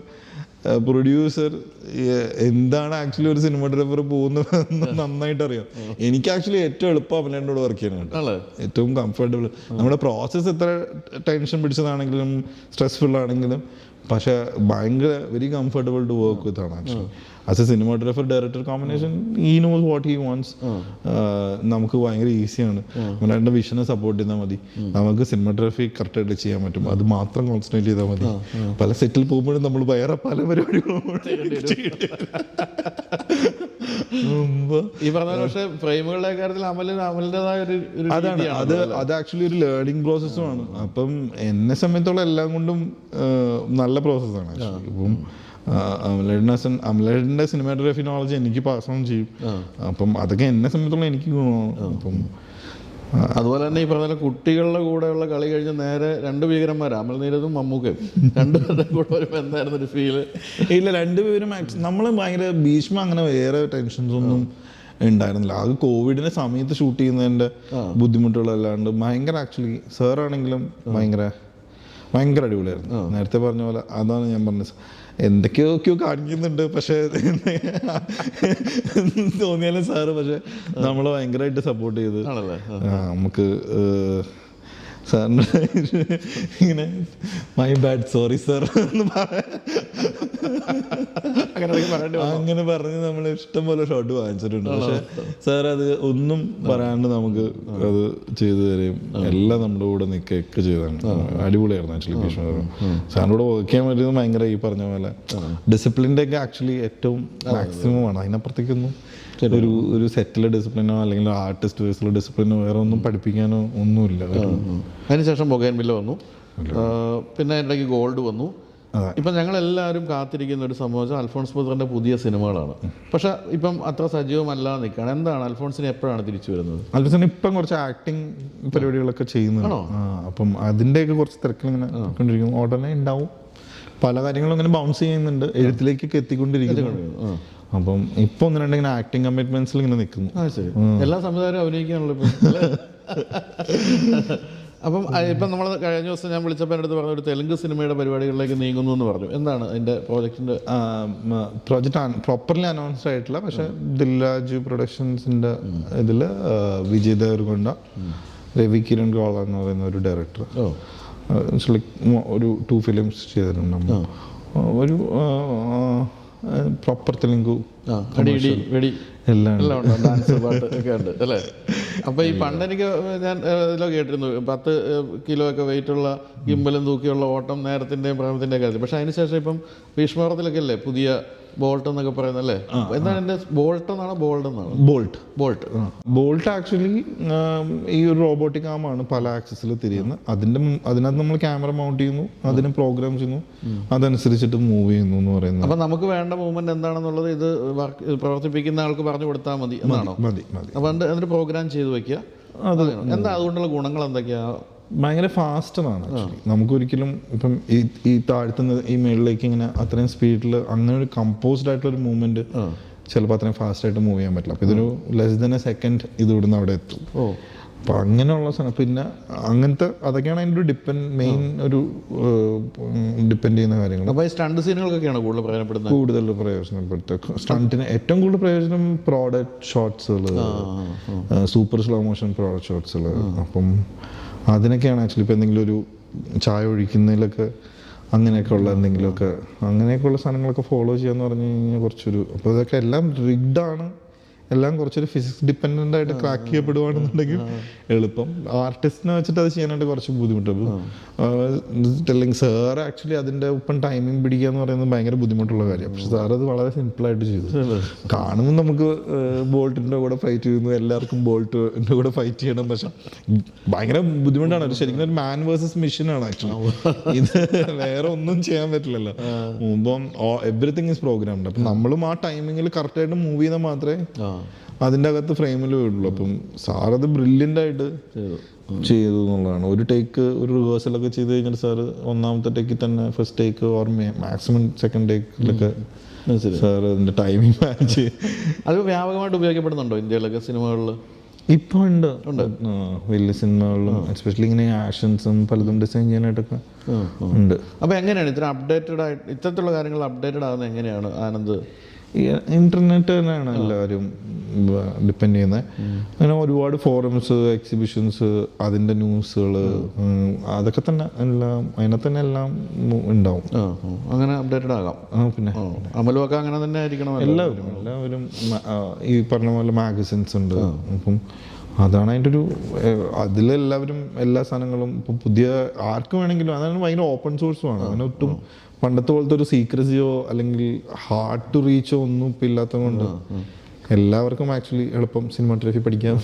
producer, എന്താണ് ആക്ച്വലി ഒരു സിനിമാറ്റോഗ്രാഫർ പോകുന്നത് നന്നായിട്ട് അറിയാം. എനിക്ക് ആക്ച്വലി ഏറ്റവും എളുപ്പം അമലേട്ടനോട് വർക്ക് ചെയ്യാനായിട്ട്, ഏറ്റവും കംഫർട്ടബിൾ. നമ്മുടെ പ്രോസസ്സ് എത്ര ടെൻഷൻ പിടിച്ചതാണെങ്കിലും സ്ട്രെസ്ഫുൾ ആണെങ്കിലും പക്ഷെ ഭയങ്കര very comfortable to work with ആണ് actually. As a cinematographer director combination, he knows what he wants. നമുക്ക് ഭയങ്കര ഈസിയാണ്. നമ്മുടെ വിഷനെ സപ്പോർട്ട് ചെയ്താൽ മതി. നമുക്ക് സിനിമാറ്റോഗ്രാഫി കറക്റ്റായിട്ട് ചെയ്യാൻ പറ്റും. അത് മാത്രം കോൺസെൻട്രേറ്റ് ചെയ്താൽ മതി. പല സെറ്റിൽ പോകുമ്പോഴും നമ്മൾ വേറെ പല പരിപാടികളും ഈ പറഞ്ഞ പക്ഷേ ഫ്രെയിമുകളുടെ കാര്യത്തിൽ അമലിൻ്റെതായ അത് ആക്ച്വലി ഒരു ലേണിംഗ് പ്രോസസ്സുമാണ്. അപ്പം എന്നെ സംബന്ധിച്ചോളം എല്ലാം കൊണ്ടും നല്ല പ്രോസസ്സാണ് ആക്ച്വലി. ഇപ്പം അമലേട്ടൻ്റെ സിനിമാറ്റോഗ്രാഫി നോളജ് എനിക്ക് പാസ് ഓൺ ചെയ്യും. അപ്പം അതൊക്കെ എന്നെ സംബന്ധിച്ചോളം എനിക്ക് ഗുണമാണ്. അപ്പം അതുപോലെ തന്നെ ഈ പറഞ്ഞ കുട്ടികളുടെ കൂടെയുള്ള കളി കഴിഞ്ഞ് നേരെ രണ്ട് ഭീകരന്മാർ അമൽ നീരദും മമ്മൂക്കയും രണ്ടുപേരുടെ കൂടെ വരുമ്പോൾ എന്തായിരുന്നു ഒരു ഫീല്? ഇല്ല, രണ്ടുപേരും നമ്മൾ ഭയങ്കര ഭീഷ്മ അങ്ങനെ വേറെ ടെൻഷൻസ് ഒന്നും ഉണ്ടായിരുന്നില്ല. അത് കോവിഡിന്റെ സമയത്ത് ഷൂട്ട് ചെയ്യുന്നതിൻ്റെ ബുദ്ധിമുട്ടുകളല്ലാണ്ട് ഭയങ്കര ആക്ച്വലി സാറാണെങ്കിലും ഭയങ്കര അടിപൊളിയായിരുന്നു. നേരത്തെ പറഞ്ഞ പോലെ അതാണ് ഞാൻ പറഞ്ഞത്. എന്തൊക്കെയൊക്കെയോ കാണിക്കുന്നുണ്ട് പക്ഷേ തോന്നിയാലും സാറ് പക്ഷെ നമ്മളെ ഭയങ്കരമായിട്ട് സപ്പോർട്ട് ചെയ്ത് നമുക്ക് സാറിന് ഇങ്ങനെ മൈ ബാഡ് സോറി സാർ എന്ന് അങ്ങനെ പറഞ്ഞ് നമ്മൾ ഇഷ്ടം പോലെ ഷോട്ട് വാങ്ങിച്ചിട്ടുണ്ട്. പക്ഷെ സാർ അത് ഒന്നും പറയാണ്ട് നമുക്ക് അത് ചെയ്തു തരും. എല്ലാം നമ്മുടെ കൂടെ നിൽക്കുകയൊക്കെ ചെയ്താണ്. അടിപൊളിയായിരുന്നു ആക്ച്വലി ഭീഷ്മ. സാറിൻ്റെ കൂടെ വർക്ക് ചെയ്യാൻ പറ്റുന്നത് ഭയങ്കര ഈ പറഞ്ഞ പോലെ ഡിസിപ്ലിൻ്റെ ഒക്കെ ആക്ച്വലി ഏറ്റവും മാക്സിമം ആണ്. അതിനപ്പുറത്തേക്കൊന്നും ഒരു സെറ്റിലെ ഡിസിപ്ലിനോ അല്ലെങ്കിൽ ആർട്ടിസ്റ്റ് വൈസിലെ ഡിസിപ്ലിനോ വേറെ ഒന്നും പഠിപ്പിക്കാനോ ഒന്നുമില്ല. അതിനുശേഷം ബൊഗൈൻവില്ല വന്നു, പിന്നെ എൻ്റെ ഇടയ്ക്ക് ഗോൾഡ് വന്നു. ഇപ്പം ഞങ്ങളെല്ലാവരും കാത്തിരിക്കുന്ന ഒരു സംഭവം അൽഫോൺസ് പുത്രൻ്റെ പുതിയ സിനിമകളാണ്. പക്ഷെ ഇപ്പം അത്ര സജീവമല്ല നിൽക്കുകയാണ്. എന്താണ് അൽഫോൺസിന് എപ്പോഴാണ് തിരിച്ചു വരുന്നത്? അൽഫോൺസിന് ഇപ്പം കുറച്ച് ആക്ടിങ് പരിപാടികളൊക്കെ ചെയ്യുന്നുണ്ടോ? അപ്പം അതിൻ്റെയൊക്കെ കുറച്ച് തിരക്കിലിങ്ങനെ കൊണ്ടിരിക്കുന്നു. ഉടനെ ഉണ്ടാവും. പല കാര്യങ്ങളും ഇങ്ങനെ ബൗൺസ് ചെയ്യുന്നുണ്ട്, എഴുത്തിലേക്കൊക്കെ എത്തിക്കൊണ്ടിരിക്കുന്നു. അപ്പം ഇപ്പൊ ഒന്ന് രണ്ടിങ്ങനെ ആക്ടിങ് കമ്മിറ്റ്മെന്റ്സിൽ ഇങ്ങനെ നിൽക്കുന്നു. എല്ലാ സംവിധായകരും അഭിനയിക്കാണല്ലോ ഇപ്പം. അപ്പം ഇപ്പം നമ്മൾ കഴിഞ്ഞ ദിവസം ഞാൻ വിളിച്ചപ്പോൾ എൻ്റെ അടുത്ത് പറഞ്ഞ ഒരു തെലുങ്ക് സിനിമയുടെ പരിപാടികളിലേക്ക് നീങ്ങുന്നു എന്ന് പറഞ്ഞു. എന്താണ് അതിൻ്റെ പ്രോജക്റ്റിൻ്റെ? പ്രോജക്റ്റ് പ്രോപ്പർലി അനൗൺസ്ഡ് ആയിട്ടില്ല. പക്ഷെ ദിൽരാജ് പ്രൊഡക്ഷൻസിൻ്റെ ഇതിൽ വിജയ് ദേവരകൊണ്ട, രവി കിരൺ ഗോള എന്ന് പറയുന്ന ഒരു ഡയറക്ടർ ഒരു 2 ഫിലിംസ് ചെയ്തിട്ടുണ്ട്. ഒരു പ്രോപ്പർ തെലുങ്കു എല്ലാം ഉണ്ട്, ഡാൻസ് പാട്ട് ഒക്കെ ഉണ്ട് അല്ലേ? അപ്പോൾ ഈ പണ്ട് എനിക്ക് ഞാൻ ഇതിലോ കേട്ടിരുന്നു 10 കിലോ ഒക്കെ വെയിറ്റുള്ള ഗിംബലും തൂക്കിയുള്ള ഓട്ടം നേരത്തിൻ്റെയും പ്രേമത്തിൻ്റെയും കാര്യത്തിൽ. പക്ഷേ അതിനുശേഷം ഇപ്പം ഭീഷ്മപർവ്വത്തിലൊക്കെ അല്ലേ പുതിയ ബോൾട്ട് എന്നൊക്കെ പറയുന്നത് അല്ലേ? എന്താണ് എൻ്റെ ബോൾട്ട് എന്നാണോ ബോൾഡ് എന്നാണോ? ബോൾട്ട്. ബോൾട്ട്. ബോൾട്ട് ആക്ച്വലി ഈ ഒരു റോബോട്ടിക് ആമാണ് പല ആക്സിസിൽ തിരിയുന്നത്. അതിനകത്ത് നമ്മൾ ക്യാമറ മൗണ്ട് ചെയ്യുന്നു, അതിന് പ്രോഗ്രാം ചെയ്യുന്നു, അതനുസരിച്ചിട്ട് മൂവ് ചെയ്യുന്നു എന്ന് പറയുന്നത്. അപ്പം നമുക്ക് വേണ്ട മൂവ്മെന്റ് എന്താണെന്നുള്ളത് ഇത് പ്രവർത്തിപ്പിക്കുന്ന ആൾക്ക് പറഞ്ഞു കൊടുത്താൽ മതി എന്നാണോ? മതി. അപ്പം എന്നിട്ട് പ്രോഗ്രാം ചെയ്ത് വെക്കുക. എന്താ അതുകൊണ്ടുള്ള ഗുണങ്ങൾ എന്തൊക്കെയാ? ഭയങ്കര ഫാസ്റ്ററാണ് ആക്ച്വലി. നമുക്കൊരിക്കലും ഇപ്പം ഈ താഴ്ത്തുന്ന ഈ മേളിലേക്ക് ഇങ്ങനെ അത്രയും സ്പീഡിൽ അങ്ങനെ ഒരു കമ്പോസ്ഡ് ആയിട്ടുള്ള ഒരു മൂവ്മെന്റ് ചിലപ്പോൾ അത്രയും ഫാസ്റ്റ് ആയിട്ട് മൂവ് ചെയ്യാൻ പറ്റില്ല. അപ്പോൾ ഇതൊരു ലെസ് ദൻ എ സെക്കൻഡ് ഇത് ഇവിടുന്ന് അവിടെ എത്തും. അപ്പോൾ അങ്ങനെയുള്ള സാധനം പിന്നെ അങ്ങനത്തെ അതൊക്കെയാണ് അതിൻ്റെ ഒരു മെയിൻ ഒരു ഡിപ്പെൻഡ് ചെയ്യുന്ന കാര്യങ്ങൾ. അപ്പോൾ ഈ സ്റ്റണ്ട് സീനുകൾക്കൊക്കെയാണ് കൂടുതൽ പ്രയോജനപ്പെടുത്തുക. സ്റ്റണ്ടിന് ഏറ്റവും കൂടുതൽ പ്രയോജനം പ്രോഡക്റ്റ് ഷോട്ട്സുകൾ, സൂപ്പർ സ്ലോ മോഷൻ പ്രോഡക്റ്റ് ഷോട്ട്സുകൾ. അപ്പം അതിനൊക്കെയാണ് ആക്ച്വലി ഇപ്പോൾ എന്തെങ്കിലും ഒരു ചായ ഒഴിക്കുന്നതിലൊക്കെ അങ്ങനെയൊക്കെയുള്ള അങ്ങനെയൊക്കെയുള്ള സാധനങ്ങളൊക്കെ ഫോളോ ചെയ്യാന്ന് പറഞ്ഞു കഴിഞ്ഞാൽ കുറച്ചൊരു, അപ്പോൾ ഇതൊക്കെ എല്ലാം റിഗ്ഡാണ്, എല്ലാം കുറച്ചൊരു ഫിസിക്സ് ഡിപ്പെൻഡൻ്റ് ആയിട്ട് ക്രാക്ക് ചെയ്യപ്പെടുവാണെന്നുണ്ടെങ്കിൽ എളുപ്പം. ആർട്ടിസ്റ്റിനെ വെച്ചിട്ട് അത് ചെയ്യാനായിട്ട് കുറച്ച് ബുദ്ധിമുട്ടുള്ളൂ. ടെല്ലിങ് സാർ ആക്ച്വലി അതിൻ്റെ ഒപ്പം ടൈമിംഗ് പിടിക്കുക എന്ന് പറയുന്നത് ഭയങ്കര ബുദ്ധിമുട്ടുള്ള കാര്യമാണ്. പക്ഷെ സാർ അത് വളരെ സിമ്പിളായിട്ട് ചെയ്തു. കാണുമ്പോൾ നമുക്ക് ബോൾട്ടിൻ്റെ കൂടെ ഫൈറ്റ് ചെയ്യുന്നു, എല്ലാവർക്കും ബോൾട്ടിൻ്റെ കൂടെ ഫൈറ്റ് ചെയ്യണം. പക്ഷെ ഭയങ്കര ബുദ്ധിമുട്ടാണ്. ഒരു ശരിക്കും ഒരു മാൻ വേഴ്സസ് മെഷീനാണ് ആക്ച്വലി. ഇത് വേറെ ഒന്നും ചെയ്യാൻ പറ്റില്ലല്ലോ. മുമ്പം എവറിത്തിങ് ഈസ് പ്രോഗ്രാംഡ്. അപ്പം നമ്മളും ആ ടൈമിങ്ങിൽ കറക്റ്റായിട്ട് മൂവ് ചെയ്താൽ മാത്രമേ അതിൻ്റെ അകത്ത് ഫ്രെയിമിൽ വീടുള്ളൂ. അപ്പം സാറത് ബ്രില്യൻ്റ് ആയിട്ട് ചെയ്തു എന്നുള്ളതാണ്. ഒരു റിഹേഴ്സലൊക്കെ ചെയ്ത് കഴിഞ്ഞാൽ സാറ് ഒന്നാമത്തെ ടേക്കിൽ തന്നെ first take or maximum second ടേക്കിലൊക്കെ സാർ അതിൻ്റെ ടൈമിങ് മാച്ച്. അത് വ്യാപകമായിട്ട് ഉപയോഗിക്കപ്പെടുന്നുണ്ടോ ഇന്ത്യയിലൊക്കെ സിനിമകളിൽ? ഇപ്പോൾ ഉണ്ട് വലിയ സിനിമകളിലും എസ്പെഷ്യലി ഇങ്ങനെ ആക്ഷൻസും പലതും ഡിസൈൻ ചെയ്യാനായിട്ടൊക്കെ ഉണ്ട്. അപ്പോൾ എങ്ങനെയാണ് ഇത്തരത്തിലുള്ള കാര്യങ്ങൾ അപ്ഡേറ്റഡ് ആകുന്നത്? എങ്ങനെയാണ് ആനന്ദ്? ഇന്റർനെറ്റ് തന്നെയാണ് എല്ലാവരും ഡിപ്പെൻഡ് ചെയ്യുന്നത്. അങ്ങനെ ഒരുപാട് ഫോറംസ്, എക്സിബിഷൻസ്, അതിൻ്റെ ന്യൂസുകൾ, അതൊക്കെ തന്നെ എല്ലാം അതിനകത്ത് തന്നെ എല്ലാം ഉണ്ടാവും. അങ്ങനെ അപ്ഡേറ്റഡ് ആകാം. പിന്നെ അമലുമൊക്കെ അങ്ങനെ തന്നെ ആയിരിക്കണം. എല്ലാവരും ഈ പറഞ്ഞ പോലെ മാഗസിൻസ് ഉണ്ട്. അപ്പം അതാണ് അതിൻ്റെ ഒരു അതിലെല്ലാവരും എല്ലാ സാധനങ്ങളും ഇപ്പം പുതിയ ആർക്ക് വേണമെങ്കിലും അതാണ് ഭയങ്കര ഓപ്പൺ സോഴ്സുമാണ്. അങ്ങനെ ഒട്ടും പണ്ടത്തെ പോലത്തെ ഒരു സീക്രസിയോ അല്ലെങ്കിൽ ഹാർഡ് ടു റീച്ചോ ഒന്നും ഇപ്പം ഇല്ലാത്തത് കൊണ്ട് എല്ലാവർക്കും ആക്ച്വലി എളുപ്പം സിനിമാറ്റോഗ്രഫി പഠിക്കാം.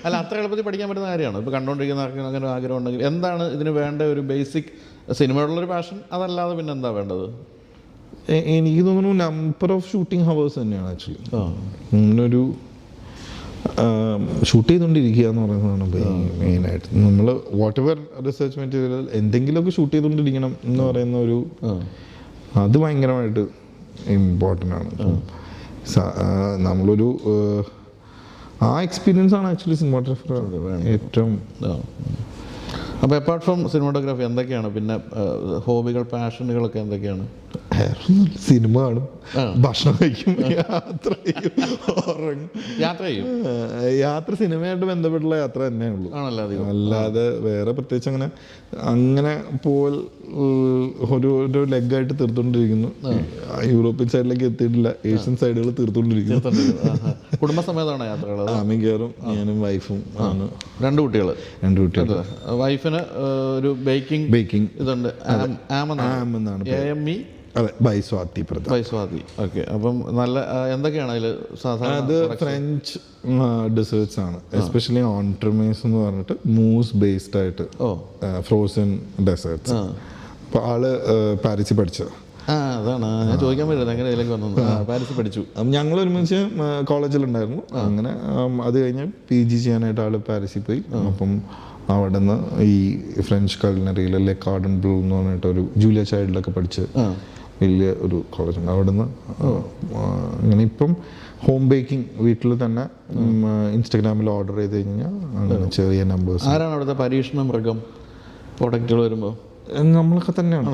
അല്ല, അത്ര എളുപ്പത്തിൽ പഠിക്കാൻ പറ്റുന്ന കാര്യമാണ്. ഇപ്പോൾ കണ്ടുകൊണ്ടിരിക്കുന്ന ആർക്കും അങ്ങനെ ആഗ്രഹം ഉണ്ടെങ്കിൽ എന്താണ് ഇതിന് വേണ്ട ഒരു ബേസിക് സിനിമയോടുള്ളൊരു പാഷൻ? അതല്ലാതെ പിന്നെ എന്താ വേണ്ടത്? എനിക്ക് തോന്നുന്നു നമ്പർ ഓഫ് ഷൂട്ടിംഗ് ഹവേഴ്സ് തന്നെയാണ് ആക്ച്വലി. അങ്ങനൊരു ഷൂട്ട് ചെയ്തുകൊണ്ടിരിക്കുക എന്ന് പറയുന്നതാണ് മെയിനായിട്ട്. നമ്മൾ വാട്ട് എവർ റിസർച്ച് മെറ്റീരിയൽ എന്തെങ്കിലുമൊക്കെ ഷൂട്ട് ചെയ്തുകൊണ്ടിരിക്കണം എന്ന് പറയുന്ന ഒരു അത് ഭയങ്കരമായിട്ട് ഇമ്പോർട്ടൻ്റ് ആണ്. നമ്മളൊരു ആ എക്സ്പീരിയൻസ് ആണ് ആക്ച്വലി സിനിമാറ്റോഗ്രാഫർ ഏറ്റവും. അപ്പോൾ അപ്പാർട്ട് ഫ്രം സിനിമാറ്റോഗ്രാഫി എന്തൊക്കെയാണ് പിന്നെ ഹോബികൾ, പാഷനുകളൊക്കെ എന്തൊക്കെയാണ്? സിനിമ കാണും, ഭക്ഷണം കഴിക്കും, യാത്ര ചെയ്യും, ഉറങ്ങും. യാത്ര സിനിമയായിട്ട് ബന്ധപ്പെട്ടുള്ള യാത്ര തന്നെ ഉള്ളൂ. അല്ലാതെ വേറെ പ്രത്യേകിച്ച് അങ്ങനെ പോൽ ഒരു ലെഗായിട്ട് തീർത്തുകൊണ്ടിരിക്കുന്നു. യൂറോപ്യൻ സൈഡിലേക്ക് എത്തിയിട്ടില്ല, ഏഷ്യൻ സൈഡുകൾ തീർത്തുകൊണ്ടിരിക്കുന്നു. കുടുംബസമേതമാണ് യാത്രകൾ? മിക്കവാറും ഞാനും വൈഫും ആണ്. രണ്ട് കുട്ടികൾ. വൈഫിന് ഒരു ബേക്കിംഗ് ഇതുണ്ട്, അതെ, ബൈസ്വാതി. ഓക്കെ. അപ്പം നല്ല എന്തൊക്കെയാണ് അതിൽ സാധാരണ? അത് ഫ്രഞ്ച് ഡെസേർട്സ് ആണ്, എസ്പെഷ്യലി ഓൺട്രമേസ് എന്ന് പറഞ്ഞിട്ട് മൂസ് ബേസ്ഡ് ആയിട്ട് ഫ്രോസൺ ഡെസേർട്സ്. അപ്പോൾ ആള് പാരീസിൽ പഠിച്ചത്. അതാണ് ഞാൻ ചോദിക്കാൻ പറ്റില്ല, എങ്ങനെ ഇതിലേക്ക് വന്നു? പാരീസിൽ പഠിച്ചു. ഞങ്ങൾ ഒരുമിച്ച് കോളേജിലുണ്ടായിരുന്നു. അങ്ങനെ അത് കഴിഞ്ഞ് PG ചെയ്യാനായിട്ട് ആള് പാരീസിൽ പോയി. അപ്പം അവിടെ നിന്ന് ഈ ഫ്രഞ്ച് കൾനറിയിൽ ലെ കാർഡൻ ബ്ലൂ എന്ന് പറഞ്ഞിട്ടൊരു ജൂലിയ ചൈൽഡിലൊക്കെ പഠിച്ച് വലിയ ഒരു കോളേജുണ്ട്. അവിടെ നിന്ന് അങ്ങനെ ഇപ്പം ഹോം ബേക്കിംഗ് വീട്ടിൽ തന്നെ ഇൻസ്റ്റഗ്രാമിൽ ഓർഡർ ചെയ്ത് കഴിഞ്ഞാൽ അങ്ങനെ ചെറിയ നമ്പേഴ്സ്. ആരാണ് അവിടുത്തെ പരീക്ഷണ മൃഗം പ്രോഡക്റ്റുകൾ വരുമ്പോൾ? നമ്മളൊക്കെ തന്നെയാണ്.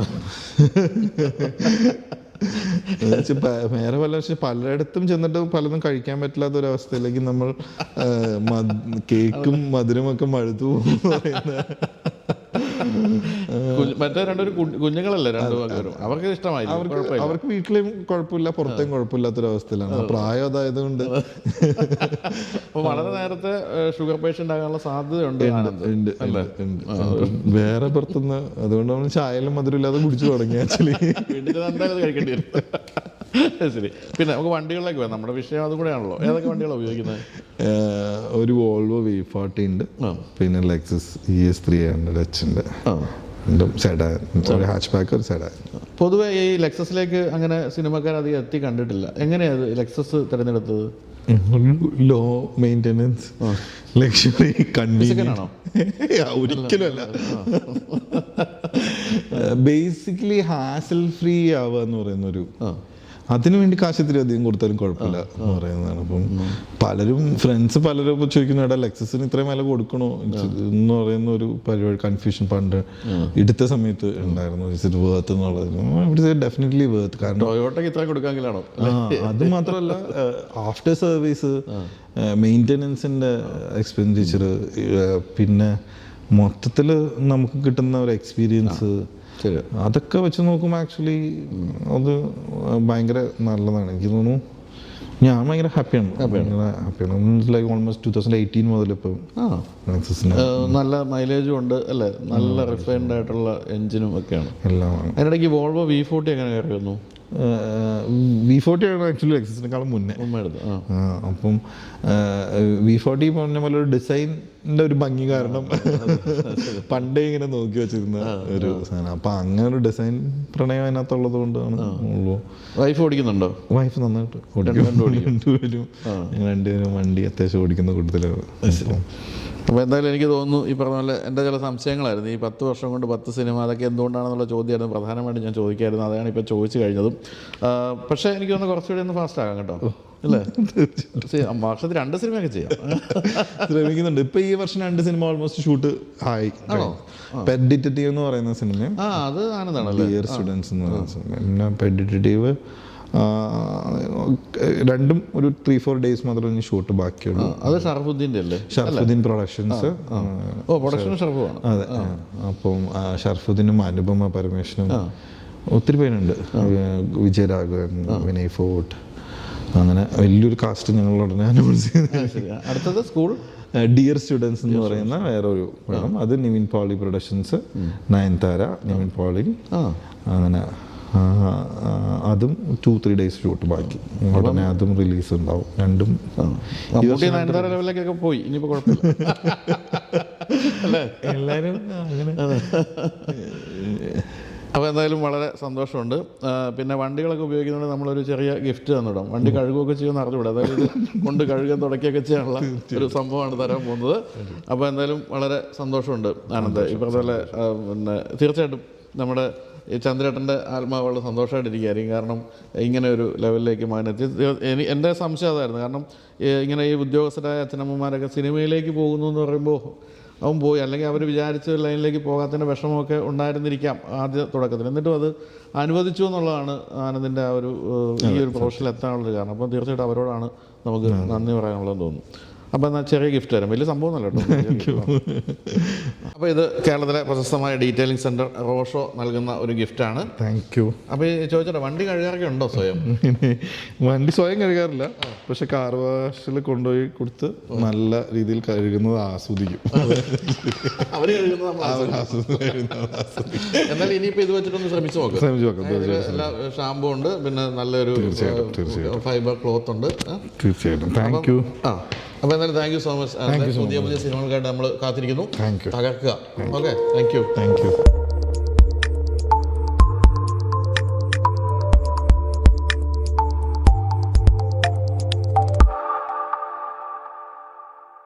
വേറെ പലയിടത്തും ചെന്നിട്ട് പലതും കഴിക്കാൻ പറ്റില്ലാത്ത ഒരവസ്ഥയിലേക്ക് നമ്മൾ കേക്കും മധുരമൊക്കെ മടുത്തു പറയുന്ന. മറ്റേ രണ്ടൊരു കുഞ്ഞുങ്ങളല്ലേ അവർക്ക് ഇഷ്ടമായി, അവർക്ക് വീട്ടിലും കുഴപ്പമില്ല, പുറത്തേയും കുഴപ്പമില്ലാത്തൊരവസ്ഥയിലാണ്. പ്രായം അതായത് കൊണ്ട് വളരെ നേരത്തെ ഷുഗർ പേഷ്യൻ്റ് ആകാനുള്ള സാധ്യതയുണ്ട്. വേറെ പുറത്തുനിന്ന് അതുകൊണ്ട് നമ്മൾ ചായയിലും മധുരം ഇല്ലാതെ കുടിച്ചു തുടങ്ങി. ആക്ച്വലി വീട്ടിൽ എന്തായാലും കഴിക്കേണ്ടി വരും. ശരി. പിന്നെ നമുക്ക് വണ്ടികളിലേക്ക് പോകാം. നമ്മുടെ വിഷയം അതും കൂടെയാണല്ലോ. ഏതൊക്കെ വണ്ടികളാണ് ഉപയോഗിക്കുന്നത്? ഒരു വോൾവോ V40 ഉണ്ട്, പിന്നെ ലെക്സസ് ES300H ഉണ്ട്, സെഡാൻ, ഒരു ഹാച്ച് ബാക്ക്, ഒരു സെഡാൻ. പൊതുവെ ഈ ലെക്സസിലേക്ക് അങ്ങനെ സിനിമക്കാരധികം എത്തി കണ്ടിട്ടില്ല. എങ്ങനെയാണ് ലെക്സസ് തിരഞ്ഞെടുത്തത്? Low maintenance, luxury, convenience. ഒരിക്കലും അല്ല. ബേസിക്കലി ഹാസൽ ഫ്രീ ആവുക എന്ന് പറയുന്നൊരു, അതിനുവേണ്ടി കാശ് ഇത്തിരി അധികം കൊടുത്താലും കുഴപ്പമില്ല എന്ന് പറയുന്നതാണ്. അപ്പം പലരും ഫ്രണ്ട്സ് പലരും ഇപ്പോൾ ചോദിക്കുന്നു, എടാ ലെക്സസിന് ഇത്രയും വില കൊടുക്കണോ എന്ന് പറയുന്ന ഒരു പരിപാടി, കൺഫ്യൂഷൻ പണ്ട് എടുത്ത സമയത്ത് ഉണ്ടായിരുന്നു. ഇസ് ഇറ്റ് വേർത്ത് എന്നുള്ളത്. ഡെഫിനറ്റ്ലി വേർത്ത്. കാരണം ടൊയോട്ടയ്ക്ക് ഇത്ര കൊടുക്കാമെങ്കിലാണോ? അത് മാത്രമല്ല, ആഫ്റ്റർ സർവീസ്, മെയിൻ്റെനൻസിൻ്റെ എക്സ്പെൻഡിച്ചർ, പിന്നെ മൊത്തത്തിൽ നമുക്ക് കിട്ടുന്ന ഒരു എക്സ്പീരിയൻസ്, അതൊക്കെ വെച്ച് നോക്കുമ്പോൾ ആക്ച്വലി അത് ഭയങ്കര നല്ലതാണ്. എനിക്ക് തോന്നുന്നു ഞാൻ ഭയങ്കര ഹാപ്പിയാണ്. ലൈക്ക് ഓൾമോസ്റ്റ് 2018 മുതൽ ഇപ്പം നല്ല മൈലേജും ഉണ്ട് അല്ലേ, നല്ല റിഫൈൻഡ് ആയിട്ടുള്ള എഞ്ചിനും ഒക്കെയാണ് എല്ലാമാണ്. അതിനിടയ്ക്ക് വോൾവോ V40 എങ്ങനെ കയറി വന്നു? V40 ആണ് ആക്ച്വലി ലെക്സസിനേക്കാളും മുന്നേ എടുത്ത്. അപ്പം V40 പറഞ്ഞ പോലെ ഒരു ഡിസൈനിൻ്റെ ഒരു ഭംഗി കാരണം പണ്ടേ ഇങ്ങനെ നോക്കി വെച്ചിരുന്ന ഒരു സാധനം. അപ്പം അങ്ങനെ ഒരു ഡിസൈൻ പ്രണയം അതിനകത്തുള്ളത് കൊണ്ടാണ്. വൈഫ് ഓടിക്കുന്നുണ്ടോ? വൈഫ് നന്നായിട്ട് രണ്ടുപേരും വണ്ടി അത്യാവശ്യം ഓടിക്കുന്ന കൂട്ടത്തിലാണ്. അപ്പോൾ എന്തായാലും എനിക്ക് തോന്നുന്നു ഈ പറഞ്ഞ പോലെ എൻ്റെ ചില സംശയങ്ങളായിരുന്നു. ഈ 10 വർഷം കൊണ്ട് 10 സിനിമ, അതൊക്കെ എന്തുകൊണ്ടാണെന്നുള്ള ചോദ്യമായിരുന്നു പ്രധാനമായിട്ടും ഞാൻ ചോദിക്കായിരുന്നു. അതാണ് ഇപ്പോൾ ചോദിച്ചു കഴിഞ്ഞതും. പക്ഷേ എനിക്ക് തോന്നുന്നു കുറച്ചുകൂടി ഒന്ന് ഫാസ്റ്റ് ആകാം കേട്ടോ, അല്ലേ? വർഷത്തിൽ 2 സിനിമയൊക്കെ ചെയ്യാം ശ്രമിക്കുന്നുണ്ട്. ഇപ്പം ഈ വർഷം 2 സിനിമ ഓൾമോസ്റ്റ് ഷൂട്ട് ആയി. പെറ്റ് ഡിറ്റക്റ്റീവ് എന്ന് പറയുന്ന സിനിമ, അത് ആനന്ദാണല്ലേ, ഡിയർ സ്റ്റുഡൻസ് എന്ന് പറയുന്ന സിനിമ. പിന്നെ പെറ്റ് ഡിറ്റക്റ്റീവ് രണ്ടും ഒരു 3-4 ഡേയ്സ് മാത്രമേ ഇനി ഷൂട്ട് ബാക്കിയുള്ളൂ. അത് ഷറഫുദ്ദീൻ്റെ അല്ലേ? ഷറഫുദ്ദീൻ പ്രൊഡക്ഷൻസ്. പ്രൊഡക്ഷൻ ഷറഫുമാണ്. അതെ. അപ്പം ഷറഫുദ്ദീനും അനുപമ പരമേശ്വരനും ഒത്തിരി പേരുണ്ട്, വിജയരാഘവൻ, വിനയ് ഫോർട്ട്, അങ്ങനെ വലിയൊരു കാസ്റ്റ് ഞങ്ങൾ ഉടനെ അനൗൺസ് ചെയ്തു. അടുത്തത് സ്കൂൾ ഡിയർ സ്റ്റുഡൻസ് എന്ന് പറയുന്ന വേറൊരു പടം, അത് നിവിൻ പോളി പ്രൊഡക്ഷൻസ്, നയൻതാര, നിവിൻ പോളി, അങ്ങനെ അതും 2-3 ഡേയ്സ് ഷൂട്ട് ബാക്കി. ഉടനെ അതും റിലീസ് ഉണ്ടാവും. രണ്ടും നയൻതാര ലെവലിലേക്കൊക്കെ പോയി. ഇനിയിപ്പോൾ കുഴപ്പമില്ല അല്ലേ, എല്ലാവരും അങ്ങനെ. അപ്പോൾ എന്തായാലും വളരെ സന്തോഷമുണ്ട്. പിന്നെ വണ്ടികളൊക്കെ ഉപയോഗിക്കുന്നതുകൊണ്ട് നമ്മളൊരു ചെറിയ ഗിഫ്റ്റ് തന്നിടാം. വണ്ടി കഴുകുകയൊക്കെ ചെയ്യുമെന്ന് അറിഞ്ഞുകൂടെ, അതായത് കൊണ്ട് കഴുകാൻ തുടക്കുകയൊക്കെ ചെയ്യാനുള്ള ഒരു സംഭവമാണ് തരാൻ പോകുന്നത്. അപ്പോൾ എന്തായാലും വളരെ സന്തോഷമുണ്ട് ആനന്ദ്. ഈ പറഞ്ഞ പോലെ പിന്നെ തീർച്ചയായിട്ടും നമ്മുടെ ഈ ചന്ദ്രേട്ടൻ്റെ ആത്മാവുള്ള സന്തോഷമായിട്ടിരിക്കുകയായിരിക്കും. കാരണം ഇങ്ങനെ ഒരു ലെവലിലേക്ക് മകനെത്തി. എൻ്റെ സംശയം അതായിരുന്നു. കാരണം ഇങ്ങനെ ഈ ഉദ്യോഗസ്ഥരായ അച്ഛനമ്മമാരൊക്കെ സിനിമയിലേക്ക് പോകുന്നു എന്ന് പറയുമ്പോൾ അവൻ പോയി, അല്ലെങ്കിൽ അവർ വിചാരിച്ച ലൈനിലേക്ക് പോകാത്തതിൻ്റെ വിഷമമൊക്കെ ഉണ്ടായിരുന്നിരിക്കാം ആദ്യ തുടക്കത്തിൽ. എന്നിട്ടും അത് അനുവദിച്ചു എന്നുള്ളതാണ് ആനന്ദിൻ്റെ ആ ഒരു ഈ ഒരു പ്രൊഫഷനിൽ എത്താനുള്ളൊരു കാരണം. അപ്പം തീർച്ചയായിട്ടും അവരോടാണ് നമുക്ക് നന്ദി പറയാനുള്ളതെന്ന് തോന്നുന്നു. അപ്പോൾ എന്നാൽ ചെറിയ ഗിഫ്റ്റ് തരാം, വലിയ സംഭവം അല്ല കേട്ടോ. അപ്പോൾ ഇത് കേരളത്തിലെ പ്രശസ്തമായ ഡീറ്റെയിലിംഗ് സെൻറ്റർ റോഷോ നൽകുന്ന ഒരു ഗിഫ്റ്റാണ്. Thank you. അപ്പോൾ ചോദിച്ചോട്ടെ, വണ്ടി കഴുകാറൊക്കെ ഉണ്ടോ സ്വയം? വണ്ടി സ്വയം കഴുകാറില്ല, പക്ഷെ കാർ വാഷിൽ കൊണ്ടുപോയി കൊടുത്ത് നല്ല രീതിയിൽ കഴുകുന്നത് ആസ്വദിക്കും. അവർ കഴുകുന്നത് എന്നാലും ഇനിയിപ്പോൾ ഇത് വെച്ചിട്ടൊന്ന് ശ്രമിച്ചു നോക്കാം. എല്ലാ ഷാമ്പൂ ഉണ്ട്, പിന്നെ നല്ലൊരു ഫൈബർ ക്ലോത്ത് ഉണ്ട്. തീർച്ചയായിട്ടും. Thank you. അപ്പോൾ എന്തായാലും താങ്ക് യു സോ മച്ച്. പുതിയ സിനിമകൾക്കായിട്ട് നമ്മൾ കാത്തിരിക്കുന്നു. തകർക്കുക. Okay, thank you.